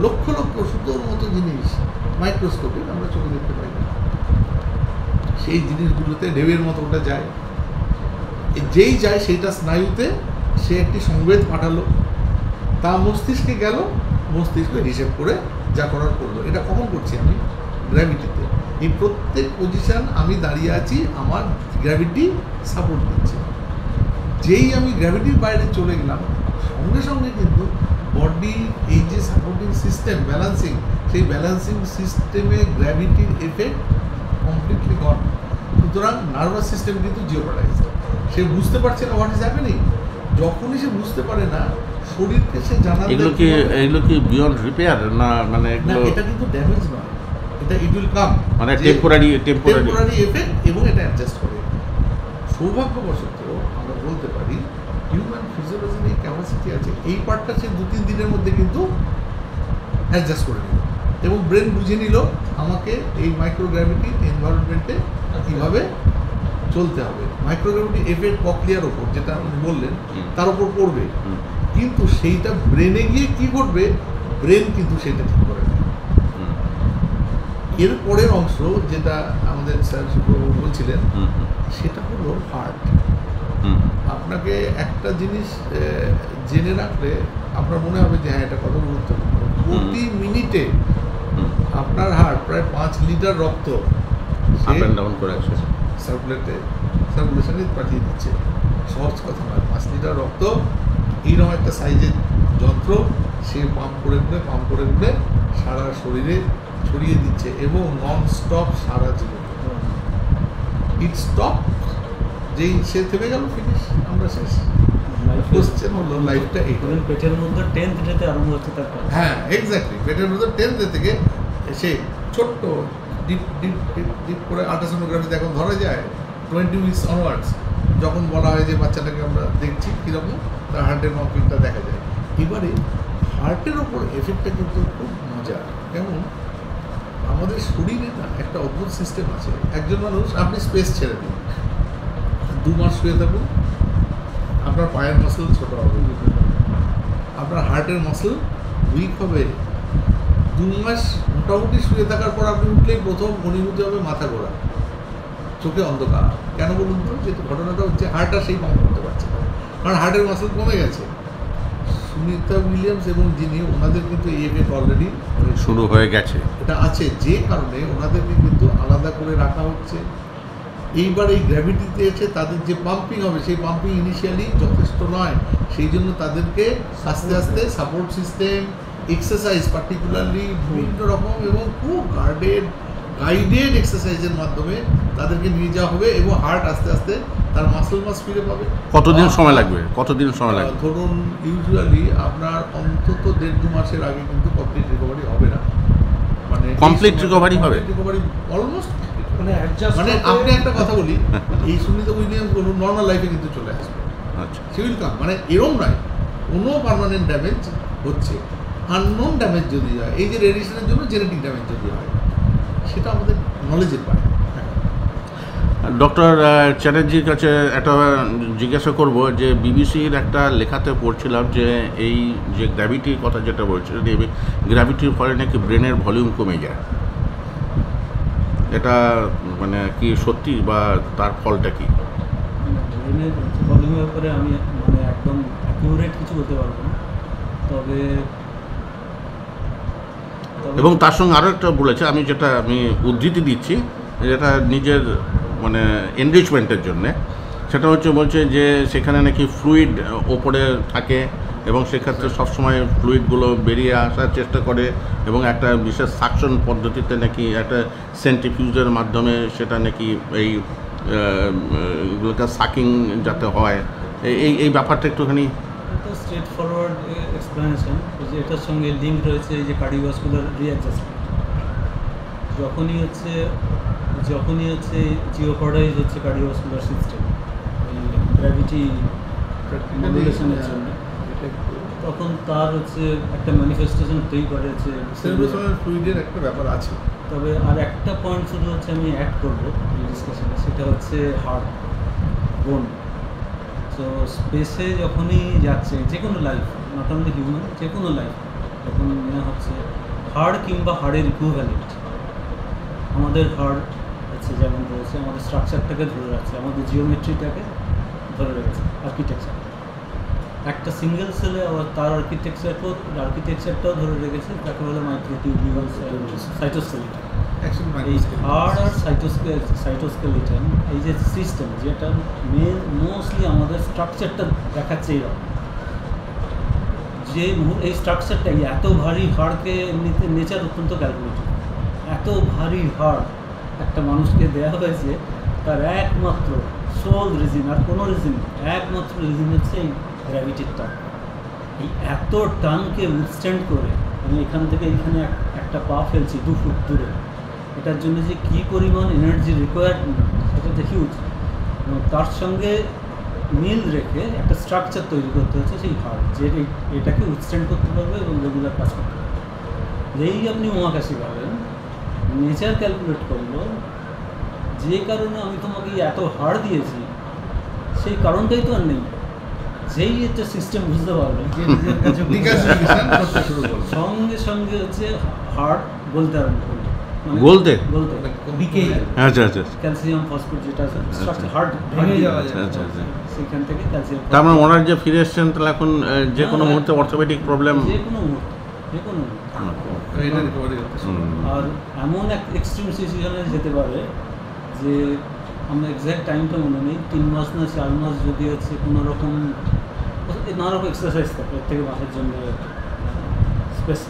লক্ষ লক্ষ সুতোর মতো জিনিস মাইক্রোস্কোপে আমরা চোখে দেখতে পাই না, সেই জিনিসগুলোতে ঢেউয়ের মতো ওটা যায়। যেই যায় সেইটা স্নায়ুতে সে একটি সংবেদ পাঠালো, তা মস্তিষ্কে গেল, মস্তিষ্ক হিসেব করে যা করার করলো। এটা কখন করছি আমি? গ্র্যাভিটিতে। এই প্রত্যেক পজিশন আমি দাঁড়িয়ে আছি, আমার গ্র্যাভিটি সাপোর্ট দিচ্ছে। যেই আমি গ্র্যাভিটির বাইরে চলে গেলাম সঙ্গে সঙ্গে কিন্তু বডি এই যে সাপোর্টিং সিস্টেম ব্যালেন্সিং, সেই ব্যালেন্সিং সিস্টেমে গ্র্যাভিটির এফেক্ট কমপ্লিটলি গন। সুতরাং নার্ভাস সিস্টেম কিন্তু জিওপার্টাইজড। সে বুঝতে পারছে না হোয়াট ইজ হ্যাপেনিং। যখনই সে বুঝতে পারে না, শরীরকে সে জানা এগুলো কি বিয়ন্ড রিপেয়ার না? মানে না, এটা কিন্তু ড্যামেজ নয়, এটা ইট উইল কাম, মানে টেম্পোরারি এফেক্ট, এবং এটা অ্যাডজাস্ট করে। সৌভাগ্যবশত আমরা বলতে পারি হিউম্যান ফিজিওলজির এই ক্যাপাসিটি আছে, এই পার্টটা সে 2-3 দিনের মধ্যে কিন্তু অ্যাডজাস্ট করে নিল এবং ব্রেন বুঝে নিল আমাকে এই মাইক্রোগ্র্যাভিটি এনভায়রনমেন্টে কীভাবে চলতে হবে। মাইক্রোগ্র্যাভিটি এফেক্ট ককলিয়ার ওপর যেটা আপনি বললেন তার উপর পড়বে, কিন্তু সেইটা ব্রেনে গিয়ে কি করবে, ব্রেন কিন্তু সেটা ঠিক করে নেয়। এর পরের অংশ যেটা আমাদের স্যার বলছিলেন সেটা হলো হার্ট। আপনাকে একটা জিনিস জেনে রাখলে আপনার মনে হবে যে হ্যাঁ এটা কত গুরুত্বপূর্ণ। প্রতি মিনিটে আপনার হার্ট প্রায় 5 লিটার রক্ত আপ অ্যান্ড ডাউন করে সার্কুলেশনে পাঠিয়ে দিচ্ছে। সহজ কথা নয়, 5 লিটার রক্ত এইরকম একটা সাইজের যন্ত্র সে পাম্প করে সারা শরীরে ছড়িয়ে দিচ্ছে এবং non stop Sara Jibon. It stop, যেই সে থেমে গেল, ফিনিশ, আমরা শেষ। কোশ্চেন হলো লাইফটা এই পেটের মধ্যে 10th ডেতে আরম্ভ হচ্ছে তার কাজ। হ্যাঁ এক্স্যাক্টলি, পেটের মধ্যে 10th ডে থেকে সে ছোট্ট ডিপ ডিপ ডিপ ডিপ করে আল্ট্রাসোনোগ্রাফিতে এখন ধরা যায় 20 উইকস অনওয়ার্ডস, যখন বলা হয় যে বাচ্চাটাকে আমরা দেখছি কীরকম তার হার্টের মাপিংটা দেখা যায়। এবারে হার্টের ওপর এফেক্টটা কিন্তু খুব মজা। কেমন? আমাদের শরীরে না একটা অদ্ভুত সিস্টেম আছে। একজন মানুষ, আপনি স্পেস ছেড়ে দিন, 2 মাস শুয়ে থাকুন, আপনার পায়ের মাসল ছোটো হবে, আপনার হার্টের মাসল উইক হবে। 2 মাস মোটামুটি শুয়ে থাকার পর আপনি উঠলেই প্রথম অনুভূতি হবে মাথা ঘোরা, চোখে অন্ধকার। কেন বলুন তো? যে ঘটনাটা হচ্ছে হার্ট আর সেই পাম্প করতে পারছে না, কারণ হার্টের মাসল কমে গেছে। সুনিতা উইলিয়ামস এবং যিনি, ওনাদের কিন্তু এই এফেক্ট অলরেডি শুরু হয়ে গেছে, এটা আছে, যে কারণে ওনাদেরকে কিন্তু আলাদা করে রাখা হচ্ছে। এইবার এই গ্র্যাভিটিতে এসে তাদের যে পাম্পিং হবে, সেই পাম্পিং ইনিশিয়ালি যথেষ্ট নয়, সেই জন্য তাদেরকে আস্তে আস্তে সাপোর্ট সিস্টেম, এক্সারসাইজ পার্টিকুলারলি বিভিন্ন রকম এবং খুব গাইডেড এক্সারসাইজের মাধ্যমে তাদেরকে নিয়ে যাওয়া হবে এবং হার্ট আস্তে আস্তে তার মাসল মাস ফিরে পাবে। কতদিন সময় লাগবে? ধরুন ইউজুয়ালি আপনার অন্তত 1.5-2 মাসের আগে কিন্তু কমপ্লিট রিকভারি হবে না। মানে Complete recovery হবে? Recovery almost. মানে অ্যাডজাস্ট মানে আপনি একটা কথা বলি, এই সুনিতা উইলিয়ামস বলুন নর্মাল লাইফে কিন্তু চলে আসবে, আচ্ছা, সে উইল কাম। মানে এরম নয় কোনো পার্মানেন্ট ড্যামেজ হচ্ছে, আননোন ড্যামেজ যদি হয়, এই যে রেডিয়েশনের জন্য জেনেটিক ড্যামেজ যদি হয়, সেটা আমাদের নলেজের বাইরে। ডক্টর চ্যাটার্জির কাছে একটা জিজ্ঞাসা করব যে বিবিসির একটা লেখাতে পড়ছিলাম যে এই যে গ্র্যাভিটির কথা যেটা বলছিলেন, এই গ্র্যাভিটির ফলে নাকি ব্রেনের ভলিউম কমে যায়, এটা মানে কি সত্যি বা তার ফলটা কি? ব্রেনের ভলিউমের ব্যাপারে আমি মানে একদম অ্যাকিউরেট কিছু বলতে পারবো না, তবে এবং তার সঙ্গে আরও একটা বলেছে, আমি যেটা উদ্ধৃতি দিচ্ছি, যেটা নিজের মানে এনরিচমেন্টের জন্যে, সেটা হচ্ছে বলছে যে সেখানে নাকি ফ্লুইড ওপরে থাকে এবং সেক্ষেত্রে সবসময় ফ্লুইডগুলো বেরিয়ে আসার চেষ্টা করে এবং একটা বিশেষ সাকশন পদ্ধতিতে নাকি একটা সেন্ট্রিফিউজের মাধ্যমে সেটা নাকি এই এগুলোকে সাকিং যাতে হয়, এই ব্যাপারটা একটুখানি। এটা স্ট্রেট ফরওয়ার্ড এক্সপ্লেনেশন, যে এটার সঙ্গে লিঙ্ক রয়েছে এই যে কার্ডিওভাস্কুলার রিঅ্যাডজাস্টমেন্ট। যখনই হচ্ছে জিওপডাইজ হচ্ছে কার্ডিওভাস্কুলার সিস্টেম এই গ্র্যাভিটি মডুলেশনের জন্য, তখন তার হচ্ছে একটা ম্যানিফেস্টেশন তৈরি করে হচ্ছে সেরিব্রাল ফ্লুইডের একটা ব্যাপার আছে। তবে আর একটা পয়েন্ট শুধু হচ্ছে আমি অ্যাড করবো এই ডিসকাশনে, সেটা হচ্ছে হার্ট বোন। তো স্পেসে যখনই যাচ্ছে যে কোনো লাইফ, নট অনলি হিউম্যান, যে কোনো লাইফ যখন নেওয়া হচ্ছে হাড় কিংবা হাড়ের ইকুইভ্যালেন্ট, আমাদের হাড় হচ্ছে যেমন রয়েছে আমাদের স্ট্রাকচারটাকে ধরে রাখছে, আমাদের জিওমেট্রিটাকে ধরে রেখেছে, আর্কিটেকচার একটা সিঙ্গেল সেলে আবার তার আর্কিটেকচারটাও ধরে রেখেছে, তাকে বলে মাইক্রোটিউবিউল সাইটোস্কেলিটন। এই হাড় আর সাইটোস্কেলিটন এই যে সিস্টেম, যেটা মোস্টলি আমাদের স্ট্রাকচারটা দেখাচ্ছে এইরকম, যে এই স্ট্রাকচারটা এত ভারী হাড়কে এমনিতে নেচার অত্যন্ত ক্যালকুলেটিভ, এত ভারী হাড় একটা মানুষকে দেওয়া হয়েছে, তার একমাত্র সোল রিজন আর কোনো রিজন, একমাত্র রিজন হচ্ছে এই গ্র্যাভিটির টান। এই এত টানকে উইথস্ট্যান্ড করে আমি এখান থেকে এখানে একটা পা ফেলছি 2 ফুট দূরে, এটার জন্য যে কী পরিমাণ এনার্জি রিকোয়ারমেন্ট সেটা তো হিউজ, এবং তার সঙ্গে মিল রেখে একটা স্ট্রাকচার তৈরি করতে হচ্ছে সেই হাড়, যে এটাকে উইথস্ট্যান্ড করতে পারবে এবং রেগুলার কাজ করতে পারবে। যেই আপনি মহাকাশে পাবেন, নেচার ক্যালকুলেট করলো যে কারণে আমি তোমাকে এত হাড় দিয়েছি, সেই কারণটাই তো আর নেই। যেই একটা সিস্টেম বুঝতে পারবে সঙ্গে সঙ্গে হচ্ছে হাড় বলতে আরম্ভ করবে, বলতে আচ্ছা আচ্ছা ক্যালসিয়াম ফসফেট যেটা হার্ট ভেঙে যাওয়া আচ্ছা আচ্ছা আচ্ছা। সেখান থেকে ক্যালসিয়াম, তার মানে ওনার যে ফিরে এসছেন, তাহলে এখন যে কোনো মুহূর্তে অর্থোপেডিক প্রবলেম, যে কোনো মুহূর্তে, যে কোনো মুহূর্তে। এটা রিকভারি হচ্ছে। আর এমন এক এক্সট্রিম সিচুয়েশনে যেতে পারে যে আমরা এক্স্যাক্ট টাইমটা মনে নেই, 3 মাস না 4 মাস যদি হচ্ছে কোনো রকম নানা রকম এক্সারসাইজ থাকে এর থেকে বাঁচার জন্য স্পেস,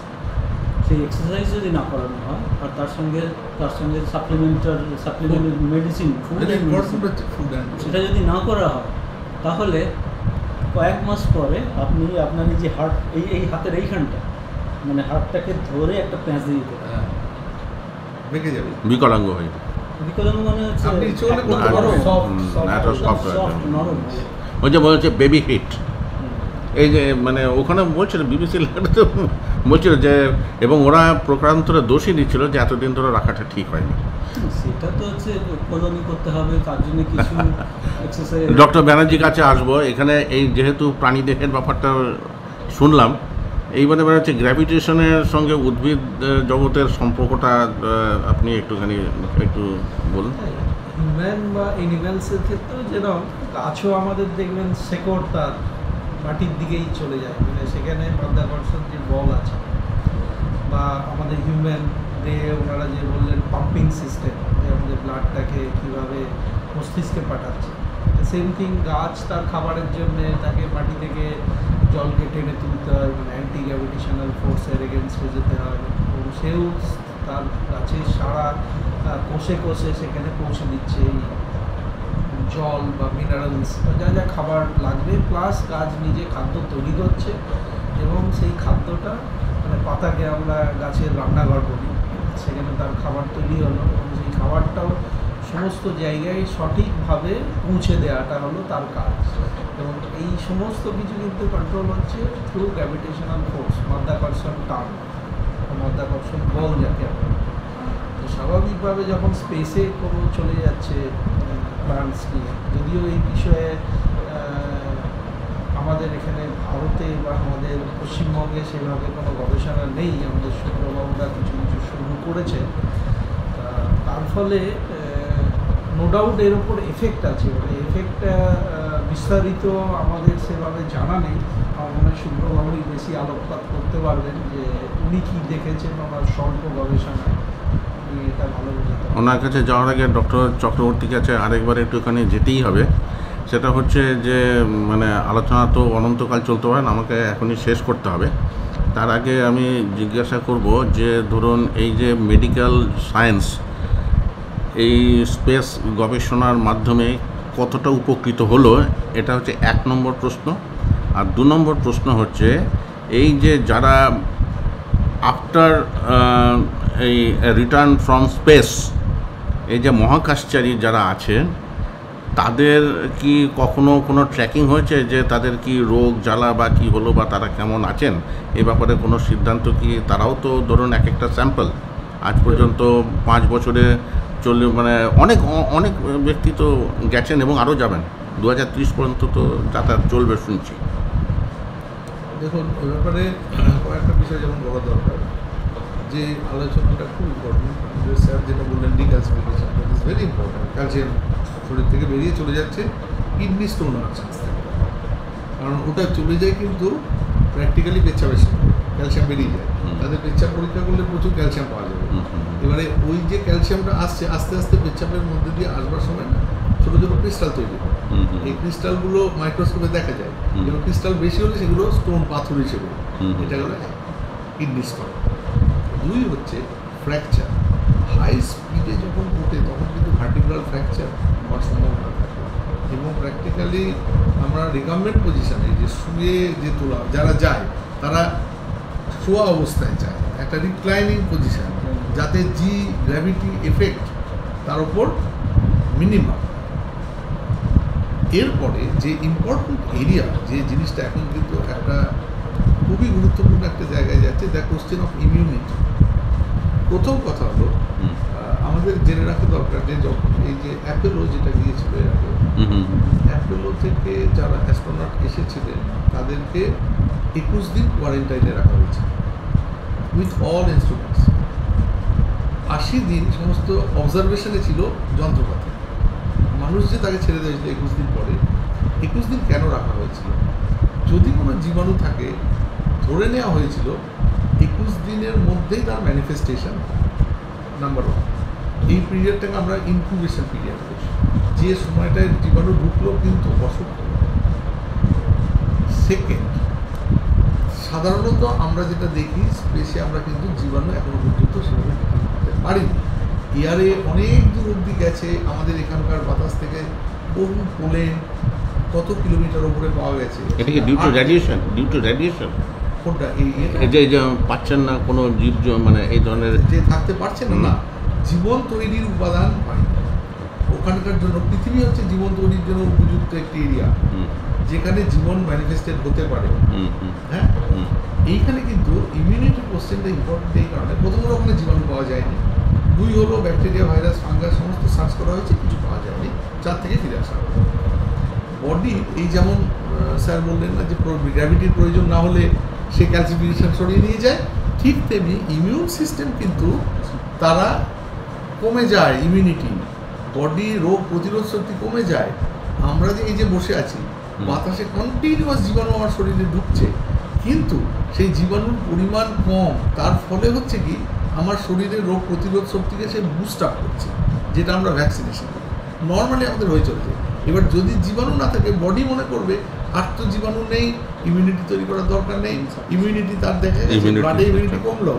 সেই এক্সারসাইজ যদি না করানো হয় আর তার সঙ্গে সাপ্লিমেন্টারি মেডিসিন সেটা যদি না করা হয়, তাহলে কয়েক মাস পরে আপনি আপনার এই যে হার্ট এই হাতের এইখানটা মানে হার্টটাকে ধরে একটা প্যাঁচ দিয়ে দিতে পারেন, বেঁকে যাবে, বিকলাঙ্গ হয়ে বিকলাঙ্গ মানে হচ্ছে আপনি ইচ্ছে করলে একদম করতে পারবেন। soft, নরম। ওই যে বলছে বেবি হিট, এই যে মানে ওখানে বলছিল বিবিসি লেখাটা বলছিল যে, এবং ওরা প্রকারান্তরে দোষী দিচ্ছিল যে এতদিন ধরে রাখাটা ঠিক হয়নি। সেটা তো হচ্ছে কলোনি করতে হবে, তার জন্য কিছু এক্সারসাইজ। ডক্টর ব্যানার্জির কাছে আসবো, এখানে এই যেহেতু প্রাণী দেহের ব্যাপারটা শুনলাম, এইবারে হচ্ছে গ্র্যাভিটেশনের সঙ্গে উদ্ভিদ জগতের সম্পর্কটা আপনি একটু বলুন। হিউম্যান বা অ্যানিম্যালসের ক্ষেত্রেও যেরকম, গাছও আমাদের দেখবেন শেকড় তার মাটির দিকেই চলে যায়, মানে সেখানে মাধ্যাকর্ষণ যে বল আছে, বা আমাদের হিউম্যান দেহে ওনারা যে বললেন পাম্পিং সিস্টেম, যে আমাদের ব্লাডটাকে কীভাবে মস্তিষ্কে পাঠাচ্ছে, সেম থিং গাছ তার খাবারের জন্যে তাকে মাটি থেকে জলকে টেনে তুলতে হয়, মানে অ্যান্টি গ্র্যাভিটেশনাল ফোর্সের এগেনস্টে যেতে হয়, এবং সেও তার গাছের সারা কোষে কোষে সেখানে পৌঁছে দিচ্ছে এই জল বা মিনারেলস বা যা যা খাবার লাগবে, প্লাস গাছ নিজে খাদ্য তৈরি করছে, এবং সেই খাদ্যটা মানে পাতাকে আমরা গাছের রান্নাঘর বলি, সেখানে তার খাবার তৈরি হলো এবং সেই খাবারটাও সমস্ত জায়গায় সঠিকভাবে পৌঁছে দেওয়াটা হলো তার কাজ। এবং এই সমস্ত কিছু কিন্তু কন্ট্রোল হচ্ছে থ্রু গ্র্যাভিটেশনাল ফোর্স, মাধ্যাকর্ষণ টান, মাধ্যাকর্ষণ বল যাকে আমরা বলি। তো স্বাভাবিকভাবে যখন স্পেসে কোনো চলে যাচ্ছে প্ল্যান্টস নিয়ে, যদিও এই বিষয়ে আমাদের এখানে ভারতে বা আমাদের পশ্চিমবঙ্গে সেভাবে কোনো গবেষণা নেই, আমাদের শুক্রবাবুরা কিছু কিছু শুরু করেছে, তার ফলে নো ডাউট এর ওপর এফেক্ট আছে। মানে এফেক্টটা বিস্তারিত আমাদের সেভাবে জানা নেই, আমার মনে হয় শুক্রবাবুই বেশি আলোকপাত করতে পারবেন যে উনি কী দেখেছেন ওনার স্বল্প গবেষণায়, উনি এটা ভালো বোঝাতে পারবেন। ওনার কাছে যাওয়ার আগে ডক্টর চক্রবর্তীর কাছে আরেকবার একটুখানি যেতেই হবে। সেটা হচ্ছে যে মানে আলোচনা তো অনন্তকাল চলতে পারে না, আমাকে এখনই শেষ করতে হবে। তার আগে আমি জিজ্ঞাসা করব যে ধরুন এই যে মেডিকেল সায়েন্স এই স্পেস গবেষণার মাধ্যমে কতটা উপকৃত হলো, এটা হচ্ছে 1 নম্বর প্রশ্ন। আর 2 নম্বর প্রশ্ন হচ্ছে এই যে যারা আফটার এই রিটার্ন ফ্রম স্পেস এই যে মহাকাশচারী যারা আছেন তাদের কি কখনো কোনো ট্র্যাকিং হয়েছে যে তাদের কি রোগ জ্বালা বা কী হলো বা তারা কেমন আছেন, এ ব্যাপারে কোনো সিদ্ধান্ত কি? তারাও তো ধরুন এক একটা স্যাম্পল আজ পর্যন্ত 5 বছরে মানে অনেক অনেক ব্যক্তি তো গেছেন এবং আরও যাবেন, 2030 পর্যন্ত তো যাতায়াত চলবে শুনছি। দেখুন, ওই ব্যাপারে কয়েকটা বিষয় যেমন বলা দরকার, যে আলোচনাটা খুব ইম্পর্টেন্ট। স্যার যেটা বললেন ডিক্যালসিফিকেশন, that is very important. Calcium শরীর থেকে বেরিয়ে চলে যাচ্ছে, কিডনি স্টোন হচ্ছে, কারণ ওটা চলে যায় কিন্তু প্র্যাকটিক্যালি পেচ্ছাপের সঙ্গে ক্যালসিয়াম বেরিয়ে যায়। তাদের পেচ্ছাপ পরীক্ষা করলে প্রচুর ক্যালসিয়াম পাওয়া যাবে। এবারে ওই যে ক্যালসিয়ামটা আসছে আস্তে আস্তে পেচ্ছাপের মধ্যে দিয়ে আসবার সময় না ছোটো ছোটো ক্রিস্টাল তৈরি হয়। এই ক্রিস্টালগুলো মাইক্রোস্কোপে দেখা যায়, এবং ক্রিস্টাল বেশি হলে সেগুলো স্টোন পাথর হিসেবে, এটা হলো কিডনি স্টোন। 2 হচ্ছে ফ্র্যাকচার। হাই স্পিডে যখন ওঠে তখন কিন্তু ভার্টিব্রাল ফ্র্যাকচার হওয়ার সম্ভাবনা থাকে, এবং প্র্যাকটিক্যালি আমরা রিকাম্বেন্ট পজিশনে যে শুয়ে যে তোলা যারা যায় তারা শোয়া অবস্থায় যায়, একটা রিক্লাইনিং পজিশন, যাতে জি গ্র্যাভিটি এফেক্ট তার উপর মিনিমাম। এরপরে যে ইম্পর্টেন্ট এরিয়া, যে জিনিসটা এখন কিন্তু একটা খুবই গুরুত্বপূর্ণ একটা জায়গায় যাচ্ছে, দ্য কোশ্চেন অফ ইমিউনিটি। প্রথম কথা হলো আমাদের জেনে রাখা দরকার যে যখন এই যে অ্যাপোলো যেটা গিয়েছিল এর আগে, অ্যাপোলো থেকে যারা অ্যাস্ট্রোনট এসেছিলেন তাদেরকে 21 দিন কোয়ারেন্টাইনে রাখা হয়েছে উইথ অল ইনস্ট্রুমেন্টস। 80 দিন সমস্ত অবজারভেশনে ছিল যন্ত্রপাতি। মানুষ যে তাকে ছেড়ে দিয়েছিল 21 দিন পরে, 21 দিন কেন রাখা হয়েছিল? যদি কোনো জীবাণু থাকে, ধরে নেওয়া হয়েছিল 21 দিনের মধ্যেই তার ম্যানিফেস্টেশন। নাম্বার 1, এই পিরিয়ডটাকে আমরা ইনকিউবেশন পিরিয়ড বলি, যে সময়টায় জীবাণু ঢুকলো কিন্তু অসুখ হলো। সেকেন্ড, সাধারণত আমরা যেটা দেখি স্পেসে আমরা কিন্তু জীবাণু এখনো পর্যন্ত সেভাবে করতে পারিনি। এয়ারে অনেক দূর অব্দি গেছে, আমাদের এখানকার বাতাস থেকে বহু পোলেন কত কিলোমিটার ওপরে পাওয়া গেছে। এটা কি ডিউ টু রেডিয়েশন? কোনটা এই যে পাচ্ছেন না কোনো জীব মানে এই ধরনের যে থাকতে পারছে না, জীবন তৈরির উপাদান পাই ওখানকার জন্য। পৃথিবী হচ্ছে জীবন তৈরির জন্য উপযুক্ত একটি এরিয়া, যেখানে জীবন ম্যানিফেস্টেড হতে পারে। হ্যাঁ, এইখানে কিন্তু ইমিউনিটি কোশ্চেনটা ইম্পর্টেন্ট এই কারণে, প্রথম ওখানে জীবাণু পাওয়া যায়নি। 2 হলো ব্যাকটেরিয়া, ভাইরাস, ফাঙ্গাস সমস্ত সার্চ করা হয়েছে, কিছু পাওয়া যায়নি। 4 থেকে ফিরে আসা বডি, এই যেমন স্যার বললেন না যে গ্র্যাভিটির প্রয়োজন না হলে সে ক্যালসিফিকেশন সরিয়ে নিয়ে যায়, ঠিক তেমনি ইমিউন সিস্টেম কিন্তু তারা কমে যায়। ইমিউনিটি, বডি রোগ প্রতিরোধ শক্তি কমে যায়। আমরা যে এই যে বসে আছি, বাতাসে কন্টিনিউয়াস জীবাণু আমার শরীরে ঢুকছে, কিন্তু সেই জীবাণুর পরিমাণ কম, তার ফলে হচ্ছে কি আমার শরীরের রোগ প্রতিরোধ শক্তিকে সে বুস্ট আপ করছে, যেটা আমরা ভ্যাকসিনেশন করি। নর্মালি আমাদের হয়ে চলেছে। এবার যদি জীবাণু না থাকে, বডি মনে করবে আর তো জীবাণু নেই, ইমিউনিটি তৈরি করার দরকার নেই। ইমিউনিটি তার দেখা গেছে বাড়ে, ইমিউনিটি কমলো,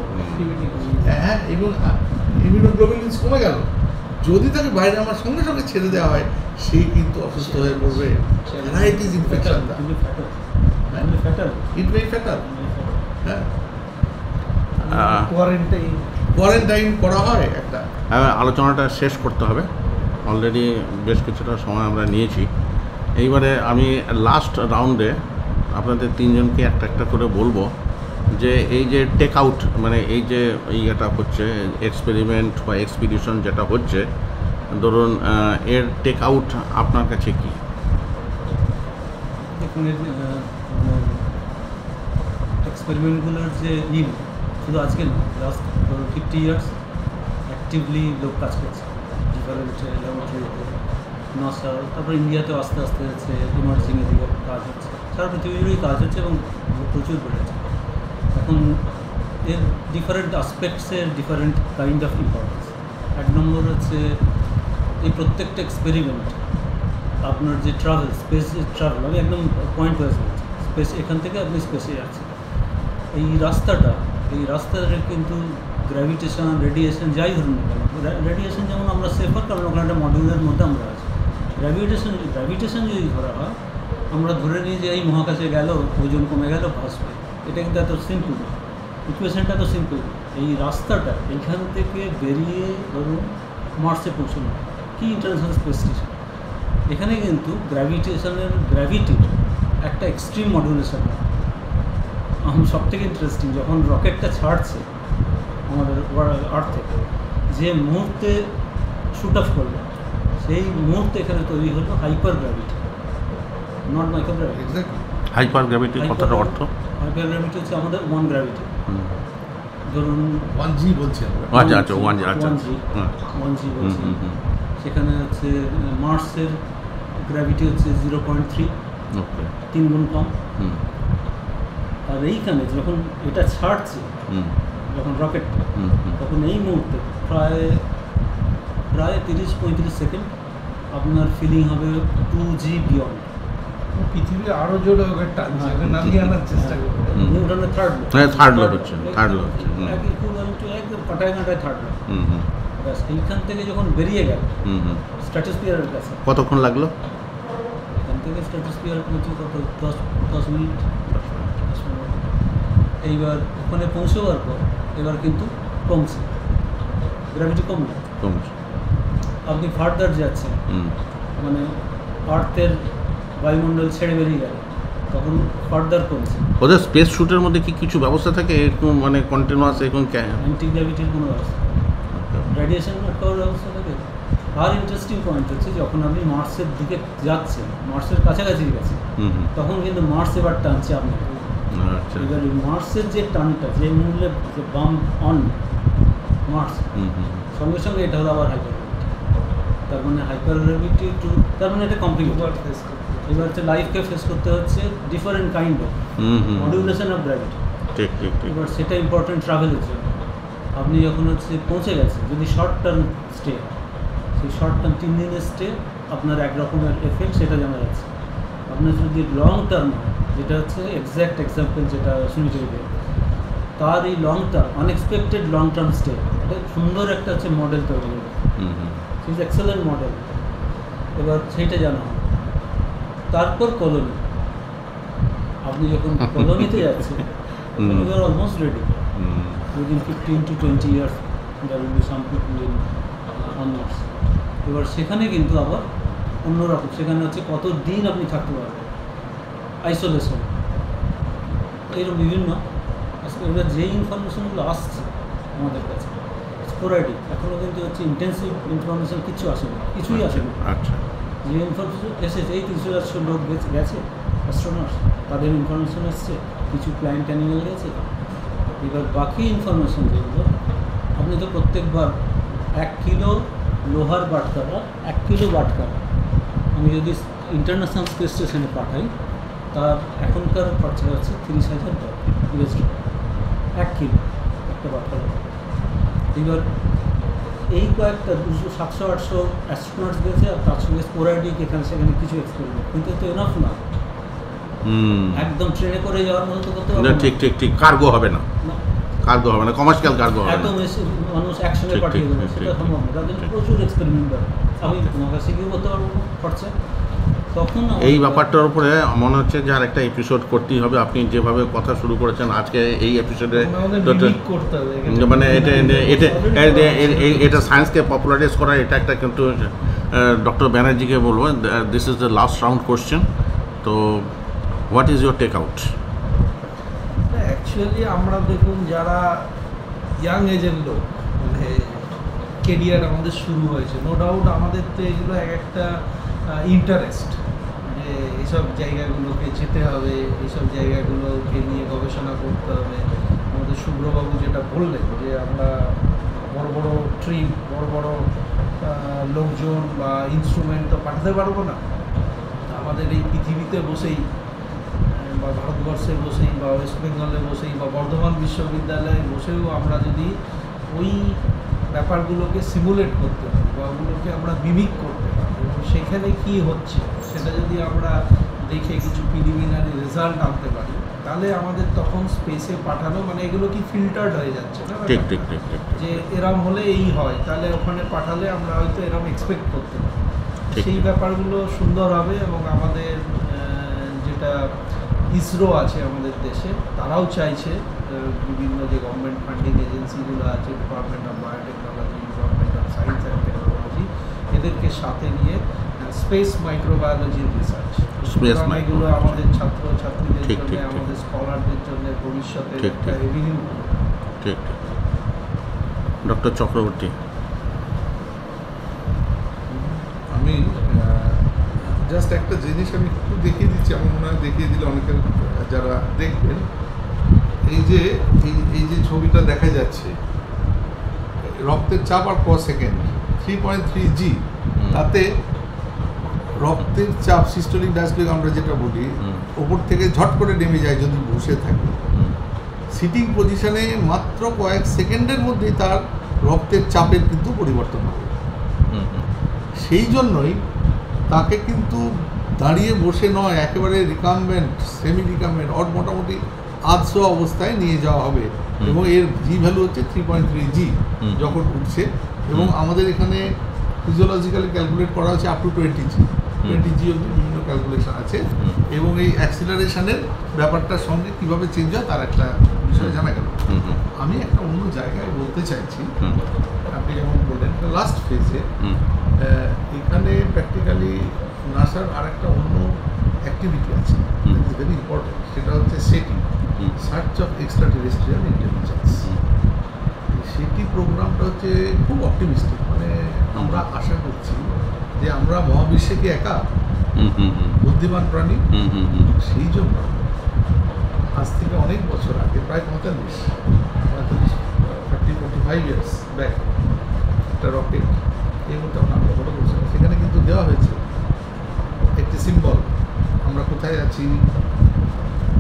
হ্যাঁ, এবং ইমিউনোগ্লোবুলিনস কমে গেল। যদি তাকে বাইরে আমার সঙ্গে সঙ্গে ছেড়ে দেওয়া হয়, সে কিন্তু অসুস্থ হয়ে পড়বে। ভ্যারাইটিস ইনফেকশন, ইট মে ফ্যাটাল। হ্যাঁ, কোয়ারেন্টাইন কোয়ারেন্টাইন করা হয় একটা। আলোচনাটা শেষ করতে হবে, অলরেডি বেশ কিছুটা সময় আমরা নিয়েছি। এইবারে আমি লাস্ট রাউন্ডে আপনাদের তিনজনকে একটা একটা করে বলবো যে এই যে টেক আউট, মানে এই যে ইয়েটা হচ্ছে এক্সপেরিমেন্ট বা এক্সপিডিশন যেটা হচ্ছে, ধরুন এর টেক আউট আপনার কাছে কি? দেখুন, এক্সপেরিমেন্টগুলোর যে শুধু আজকে না, লাস্ট 50 ইয়ার্স অ্যাক্টিভলি লোক কাজ করছে ডিফারেন্ট ল্যাবরেটরিতে, নাসা, তারপর ইন্ডিয়াতেও আস্তে আস্তে হচ্ছে, ইমার্জিং এরিয়া কাজ হচ্ছে, সারা পৃথিবীরই কাজ হচ্ছে এবং প্রচুর বেড়েছে। এখন এর ডিফারেন্ট আসপেক্টসের ডিফারেন্ট কাইন্ড অফ ইম্পর্টেন্স। এক নম্বর হচ্ছে এই প্রত্যেকটা এক্সপেরিমেন্ট আপনার যে ট্রাভেল, স্পেস ট্রাভেল, আমি একদম পয়েন্ট ওয়াইজ বলছি, স্পেস এখান থেকে আপনি স্পেসে যাচ্ছেন, এই রাস্তাটা কিন্তু গ্র্যাভিটেশন, রেডিয়েশন যাই ধরুন না কেন, রেডিয়েশন যেমন আমরা সেফার, কারণ ওখানে একটা মডিউলের মধ্যে আমরা আছি। গ্র্যাভিটেশন যদি ধরা হয়, আমরা ধরে নিই যে এই মহাকাশে গেল, ওজন কমে গেল, ভাসবে, এটা কিন্তু এত সিম্পল না, ইকুয়েশনটা তো সিম্পল। এই রাস্তাটা এইখান থেকে বেরিয়ে ধরুন মার্সে পৌঁছানো, কি ইন্টারন্যাশনাল স্পেস স্টেশন, এখানে কিন্তু গ্র্যাভিটির একটা এক্সট্রিম মডুলেশন হয়। সব থেকে ইন্টারেস্টিং, যখন রকেটটা ছাড়ছে আমাদের আর্থ থেকে, যে মুহূর্তে শুট অফ করলো, সেই মুহূর্তে এখানে তৈরি হলো hyper gravity, not micro gravity. Hyper gravity কথাটা অর্থ? হাইপার গ্র্যাভিটি হচ্ছে আমাদের ওয়ান গ্র্যাভিটি, ধরুন 1G বলছি আমরা। আচ্ছা 1G বলছি। সেখানে হচ্ছে মার্সের গ্র্যাভিটি হচ্ছে 0.3, 3 গুণ কম। আর এইখানে যখন এটা ছাড়ছে, যখন রকেটটা, তখন এই মুহূর্তে প্রায় 30-35 সেকেন্ড আপনার ফিলিং হবে 2G বিয়ন্ড। পৃথিবী আরো জোরে ওকে টানছে, নামিয়ে আনার চেষ্টা করবে। নিউটনের থার্ড ল হচ্ছে, একদম কাটায় থার্ড ল। এইখান থেকে যখন বেরিয়ে গেল স্ট্র্যাটোস্ফিয়ারের কাছে, কতক্ষণ লাগলো? এখান থেকে স্ট্র্যাটোস্ফিয়ার পৌঁছে কত 10 মিনিট। এইবার ওখানে পৌঁছবার পর এবার কিন্তু কমছে, গ্র্যাভিটি কমছে। আপনি ফার্দার যাচ্ছেন, মানে আর্থের বায়ুমণ্ডল ছেড়ে বেরিয়ে গেল, তখন ফার্দার কমছে। ওদের স্পেস শ্যুটের মধ্যে কি কিছু ব্যবস্থা থাকে এরকম, মানে কন্টিনিউয়াস এরকম অ্যান্টি গ্র্যাভিটির কোনো ব্যবস্থা, রেডিয়েশন আটকাওয়ার ব্যবস্থা থাকে। আর ইন্টারেস্টিং পয়েন্ট হচ্ছে, যখন আপনি মার্সের দিকে যাচ্ছেন, মার্সের কাছাকাছি গেছে, তখন কিন্তু মার্স এবার টানছে আপনাকে। এবার মার্সের যে টানটা, যে মূল্যে যে বাম অন মার্স, সঙ্গে সঙ্গে এটা হলো আবার হাইপার গ্র্যাভিটি। তার মানে হাইপার গ্র্যাভিটি টু, তার মানে এটা কমপ্লিকেটেড। এবার হচ্ছে লাইফকে ফেস করতে হচ্ছে different kind of modulation of gravity. এবার সেটা ইম্পর্টেন্ট ট্রাভেলের জন্য। আপনি যখন হচ্ছে পৌঁছে গেছেন, যদি শর্ট টার্ম স্টে, সেই শর্ট টার্ম 3 দিনের স্টে আপনার এক রকমের এফেক্ট, সেটা জানা যাচ্ছে। আপনার যদি লং টার্ম হয়, যেটা হচ্ছে এক্স্যাক্ট এক্সাম্পল যেটা শুনেছি, তার এই long term, unexpected long term stay, এটা সুন্দর একটা হচ্ছে মডেল তৈরি হবে, ইজ এক্সেলেন্ট মডেল। এবার সেইটা জানা হয়। তারপর কলোনি, আপনি যখন কলোনিতে যাচ্ছেন, you are almost ready. Within 15 to 20 years there will be some people on Mars. এবার সেখানে কিন্তু আবার অন্যরকম, সেখানে হচ্ছে কত দিন আপনি থাকতে পারবেন, আইসোলেশন, এরকম বিভিন্ন। এবার যেই ইনফরমেশনগুলো আসছে আমাদের কাছে স্পোরাডিক, এখনও কিন্তু হচ্ছে ইন্টেন্সিভ ইনফরমেশন কিছু আসেনি, কিছুই আসেনি। আচ্ছা, যে ইনফরমেশন এসেছে, এই 300-400 লোক গেছে অ্যাস্ট্রোনটস, তাদের ইনফরমেশন এসছে, কিছু প্ল্যান্ট অ্যানিমেল গেছে। এবার বাকি ইনফরমেশন যেগুলো, আপনি তো প্রত্যেকবার 1 কিলো লোহার বাটকারা, 1 কিলো বাটকারা আমি যদি ইন্টারন্যাশনাল স্পেস স্টেশনে পাঠাই, তার এখনকার খরচা হচ্ছে $30,000 US, 1 কিলো একটা বাটকারা। এবার এই কয়েকটা 200-700-800 অ্যাস্ট্রোনটস গেছে, আর তার সঙ্গে স্পোরাডিক এখানে সেখানে কিছু এক্সপেরিমেন্ট, কিন্তু তো এনাফ না। একদম ট্রেনে করে যাওয়ার মতো তো করতে হবে। ঠিক কার্গো হবে না, কমার্শিয়াল কার্গো হবে না, একদম মানুষ একসঙ্গে পাঠিয়ে দেবে, সেটা সম্ভব না। তার জন্য প্রচুর এক্সপেরিমেন্ট দরকার। আমি মহাকাশে গিয়ে করতে পারবো খরচা, তখন এই ব্যাপারটার উপরে মনে হচ্ছে যে আর একটা এপিসোড করতেই হবে। আপনি যেভাবে কথা শুরু করেছেন আজকে এই এপিসোডে, আমাদের mimic করতে হবে এখানে। মানে এটা সায়েন্সকে পপুলারাইজ করা, এটা একটা কিন্তু ডক্টর ব্যানার্জিকে বলবো, this is the last round question. তো what is your take out? Actually আমরা দেখুন যারা ইয়াং এজের লোক, মানে কেরিয়ার আমাদের শুরু হয়েছে, নো ডাউট আমাদের তো এগুলো এক একটা ইন্টারেস্ট, যে এইসব জায়গাগুলোকে যেতে হবে, এইসব জায়গাগুলোকে নিয়ে গবেষণা করতে হবে। আমাদের শুভ্রবাবু যেটা বললেন যে আমরা বড় বড় ট্রিপ, বড় বড় লোকজন বা ইনস্ট্রুমেন্ট তো পাঠাতে পারবো না। আমাদের এই পৃথিবীতে বসেই বা ভারতবর্ষে বসেই বা ওয়েস্ট বেঙ্গলে বসেই বা বর্ধমান বিশ্ববিদ্যালয়ে বসেও আমরা যদি ওই ব্যাপারগুলোকে সিমুলেট করতে পারি বা ওগুলোকে আমরা মিমিক করতে পারি এবং সেখানে কী হচ্ছে সেটা যদি আমরা দেখে কিছু প্রিলিমিনারি রেজাল্ট আনতে পারি, তাহলে আমাদের তখন স্পেসে পাঠানো, মানে এগুলো কি ফিল্টার্ড হয়ে যাচ্ছে না, ঠিক ঠিক ঠিক ঠিক। যে এরম হলে এই হয়, তাহলে ওখানে পাঠালে আমরা হয়তো এরম এক্সপেক্ট করতে পারি। ঠিক। সেই ব্যাপারগুলো সুন্দর হবে এবং আমাদের যেটা ইসরো আছে আমাদের দেশে, তারাও চাইছে বিভিন্ন যে গভর্নমেন্ট ফান্ডিং এজেন্সিগুলো আছে, department of biotechnology, department of science and technology, এদেরকে সাথে নিয়ে স্পেস মাইক্রোবায়োলজির রিসার্চ, এগুলো আমাদের ছাত্রছাত্রীদের ঠিক, জন্য, ঠিক, ঠিক। আমাদের স্কলারদের জন্য ভবিষ্যতে ঠিক, একটা ঠিক। রেভিনিউ। ঠিক। ডক্টর চক্রবর্তী, আমি জাস্ট একটা জিনিস আমি একটু দেখিয়ে দিচ্ছি, আমার মনে হয় দেখিয়ে দিলে অনেকের যারা দেখবেন, এই যে ছবিটা দেখা যাচ্ছে, রক্তের চাপ আর per সেকেন্ড 3.3 G, তাতে রক্তের চাপ সিস্টোলিক ডায়াস্টোলিক আমরা যেটা বলি, ওপর থেকে ঝট করে নেমে যায় যদি বসে থাকে। সিটিং পজিশনে মাত্র কয়েক সেকেন্ডের মধ্যেই তার রক্তের চাপের কিন্তু পরিবর্তন হবে। সেই জন্যই তাকে কিন্তু দাঁড়িয়ে বসে নয়, একেবারে রিকাম্বেন্ট, সেমি রিকাম্বেন্ট অর মোটামুটি আধশো অবস্থায় নিয়ে যাওয়া হবে এবং এর জি ভ্যালু হচ্ছে 3.3 G যখন উঠছে। এবং আমাদের এখানে ফিজিওলজিক্যালি ক্যালকুলেট করা হচ্ছে আপ টু 20 G অবধি বিভিন্ন ক্যালকুলেশন আছে এবং এই অ্যাক্সিলারেশনের ব্যাপারটার সঙ্গে কীভাবে চেঞ্জ হয় তার একটা বিষয় জানা গেল। আমি একটা অন্য জায়গায় বলতে চাইছি, আপনি যেমন বললেন লাস্ট ফেজে এখানে প্র্যাকটিক্যালি নাসার আর একটা অন্য অ্যাক্টিভিটি আছে, ইটস ভেরি ইম্পর্টেন্ট, সেটা হচ্ছে সেটি, search of extra terrestrial intelligence. সেটি প্রোগ্রামটা হচ্ছে খুব অপটিমিস্টিক, মানে আমরা আশা করছি যে আমরা মহাবিশ্বে কি একা বুদ্ধিমান প্রাণী। সেই জন্য আজ থেকে অনেক বছর আগে, প্রায় 45 ইয়ার্স ব্যাক, একটা রকেট এই মধ্যে আমরা ফটো করছিলাম, সেখানে কিন্তু দেওয়া হয়েছে একটি সিম্বল, আমরা কোথায় আছি,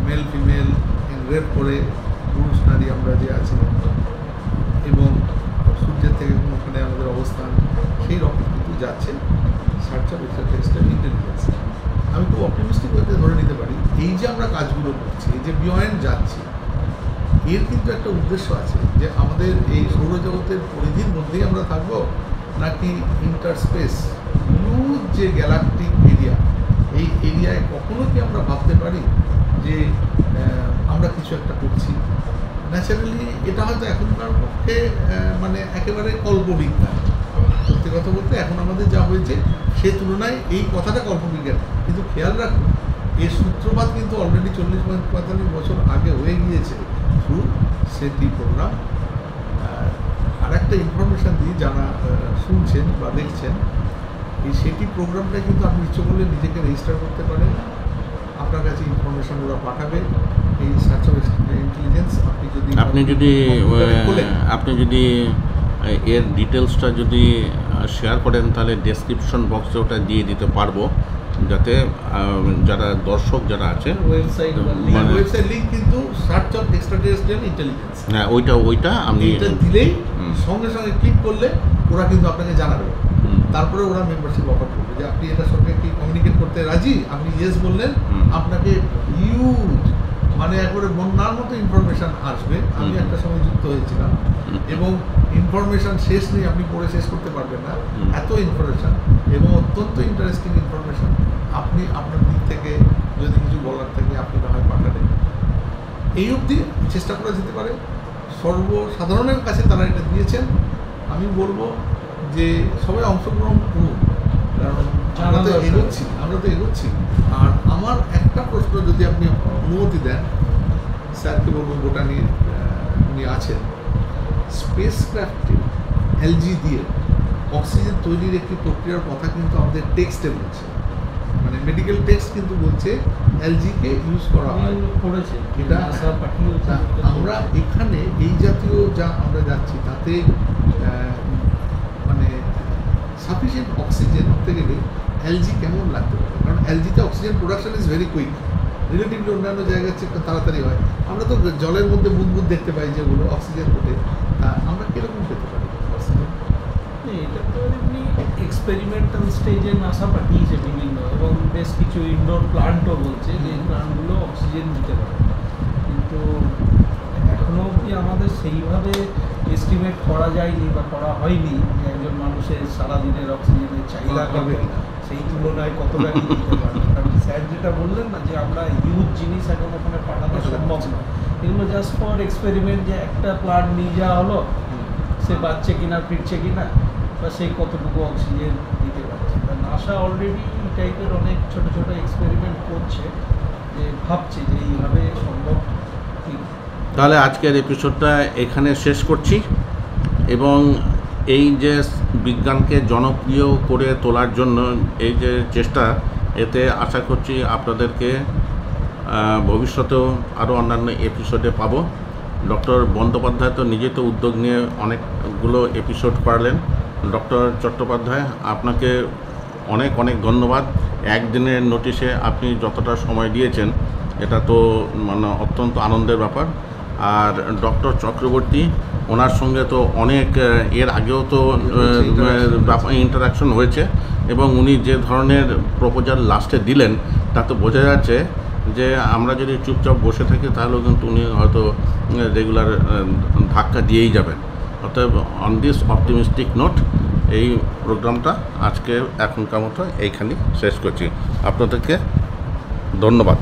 মেল ফিমেল রেড করে পুরুষ নারী আমরা যে আছি এবং সূর্যের থেকে কোনোখানে আমাদের অবস্থান, সেই রকেট কিন্তু যাচ্ছে সার্চ অফ এক্সট্রাটেরেস্ট্রিয়াল ইন্টেলিজেন্স। আমি খুব অপটিমিস্টিক হতে ধরে নিতে পারি, এই যে আমরা কাজগুলো করছি, এই যে বিয়ন্ড যাচ্ছি, এর কিন্তু একটা উদ্দেশ্য আছে যে আমাদের এই সৌরজগতের পরিধির মধ্যেই আমরা থাকবো, নাকি ইন্টারস্পেস হিউজ যে গ্যালাকটিক এরিয়া, এই এরিয়ায় কখনো কি আমরা ভাবতে পারি যে আমরা কিছু একটা করছি। ন্যাচারালি এটা হয়তো এখনকার পক্ষে মানে একেবারে কল্পবিজ্ঞান, সত্যি কথা বলতে এখন আমাদের যা হয়েছে সে তুলনায় এই কথাটা কল্পবিজ্ঞান, কিন্তু খেয়াল রাখুন এর সূত্রপাত কিন্তু অলরেডি 40-45 বছর আগে হয়ে গিয়েছে থ্রু সেটি প্রোগ্রাম। আর একটা ইনফরমেশান দিই, যারা শুনছেন বা দেখছেন, এই সেটি প্রোগ্রামটা কিন্তু আপনি ইচ্ছে করলে নিজেকে রেজিস্টার করতে পারেন, আপনার কাছে ইনফরমেশান ওরা পাঠাবে। এই সার্চ অফ ইন্টেলিজেন্স আপনি যদি এর ডিটেলসটা যদি শেয়ার করেন তাহলে ডেসক্রিপশন বক্সে ওটা দিয়ে দিতে পারবো, যাতে যারা দর্শক যারা আছে ওয়েবসাইট লিঙ্ক কিন্তু সার্চ অফ এক্সট্রাটেরেস্ট্রিয়াল ইন্টেলিজেন্স, হ্যাঁ ওইটা আমি দিলেই সঙ্গে সঙ্গে ক্লিক করলে ওরা কিন্তু আপনাকে জানাবে। তারপরে ওরা মেম্বারশিপ অফার করবে যে আপনি এটার সঙ্গে কি কমিউনিকেট করতে রাজি, আপনি ইয়েস বললেন, আপনাকে হিউজ মানে একবারে বন্যার মতো ইনফরমেশান আসবে। আমি একটা সময় যুক্ত হয়েছিলাম এবং ইনফরমেশান শেষ নেই, আপনি পড়ে শেষ করতে পারবেন না, এত ইনফরমেশান এবং অত্যন্ত ইন্টারেস্টিং ইনফরমেশান আপনি আপনার দিক থেকে যদি কিছু বলার থাকে আপনি না হয় পাঠালেন। এই অবধি চেষ্টা করা যেতে পারে। সর্বসাধারণের কাছে তারা এটা দিয়েছেন। আমি বলবো যে সবাই অংশগ্রহণ করুন, কারণ আমরা তো এগোচ্ছি। আর আমার একটা প্রশ্ন, যদি আপনি অনুমতি দেন, স্যারকে বলবো, বোটানির উনি আছেন, স্পেস ক্রাফটে এলজি দিয়ে অক্সিজেন তৈরির একটি প্রক্রিয়ার কথা কিন্তু আমাদের টেক্সটে বলছে, মানে মেডিকেল টেক্সট কিন্তু বলছে এলজিকে ইউজ করা হয়। করেছে এটা পাঠিয়েছে। আমরা এখানে এই জাতীয় যা আমরা যাচ্ছি তাতে মানে সাফিসিয়েন্ট অক্সিজেন হতে গেলে এলজি কেমন লাগতে পারে, কারণ এলজিতে oxygen production is very quick, relatively অন্যান্য জায়গার চেয়ে একটু তাড়াতাড়ি হয়। আমরা তো জলের মধ্যে বুদবুদ দেখতে পাই যেগুলো অক্সিজেন ওঠে, আমরা কীরকম পেতে পারি অক্সিজেন? এটা তো এমনি এক্সপেরিমেন্টাল স্টেজে নাসা পাঠিয়েছে বিভিন্ন, এবং বেশ কিছু ইনডোর প্লান্টও বলছে যে এই প্লান্টগুলো অক্সিজেন দিতে পারে, কিন্তু এখনও অবধি আমাদের সেইভাবে এস্টিমেট করা যায়নি বা করা হয়নি যে একজন মানুষের সারাদিনের অক্সিজেনের চাহিদা হবে সেই তুলনায় কতটা কি দিতে পারবে। কারণ স্যার যেটা বললেন না যে আমরা হিউজ জিনিস এখন ওখানে পাঠানো সম্ভব না, এগুলো জাস্ট ফর এক্সপেরিমেন্ট, যে একটা প্লান্ট নিয়ে যাওয়া হলো, সে বাঁচছে কিনা ফিরছে কিনা বা সেই কতটুকু অক্সিজেন দিতে পারছে। তা নাসা অলরেডি এই টাইপের অনেক ছোট ছোট এক্সপেরিমেন্ট করছে, যে ভাবছে যে এইভাবে সম্ভব কি। তাহলে আজকের এপিসোডটা এখানে শেষ করছি, এবং এই যে বিজ্ঞানকে জনপ্রিয় করে তোলার জন্য এই যে চেষ্টা, এতে আশা করছি আপনাদেরকে ভবিষ্যতেও আরও অন্যান্য এপিসোডে পাবো। ডক্টর বন্দ্যোপাধ্যায় তো নিজে তো উদ্যোগ নিয়ে অনেকগুলো এপিসোড করালেন। ডক্টর চট্টোপাধ্যায়, আপনাকে অনেক অনেক ধন্যবাদ। একদিনের নোটিশে আপনি যতটা সময় দিয়েছেন, এটা তো মানে অত্যন্ত আনন্দের ব্যাপার। আর ডক্টর চক্রবর্তী, ওনার সঙ্গে তো অনেক এর আগেও তো ইন্টারাকশন হয়েছে, এবং উনি যে ধরনের প্রপোজাল লাস্টে দিলেন তাতে বোঝা যাচ্ছে যে আমরা যদি চুপচাপ বসে থাকি তাহলেও কিন্তু উনি হয়তো রেগুলার ধাক্কা দিয়েই যাবেন। অতএব অন দিস অপটিমিস্টিক নোট এই প্রোগ্রামটা আজকে এখনকার মতো এইখানেই শেষ করছি। আপনাদেরকে ধন্যবাদ।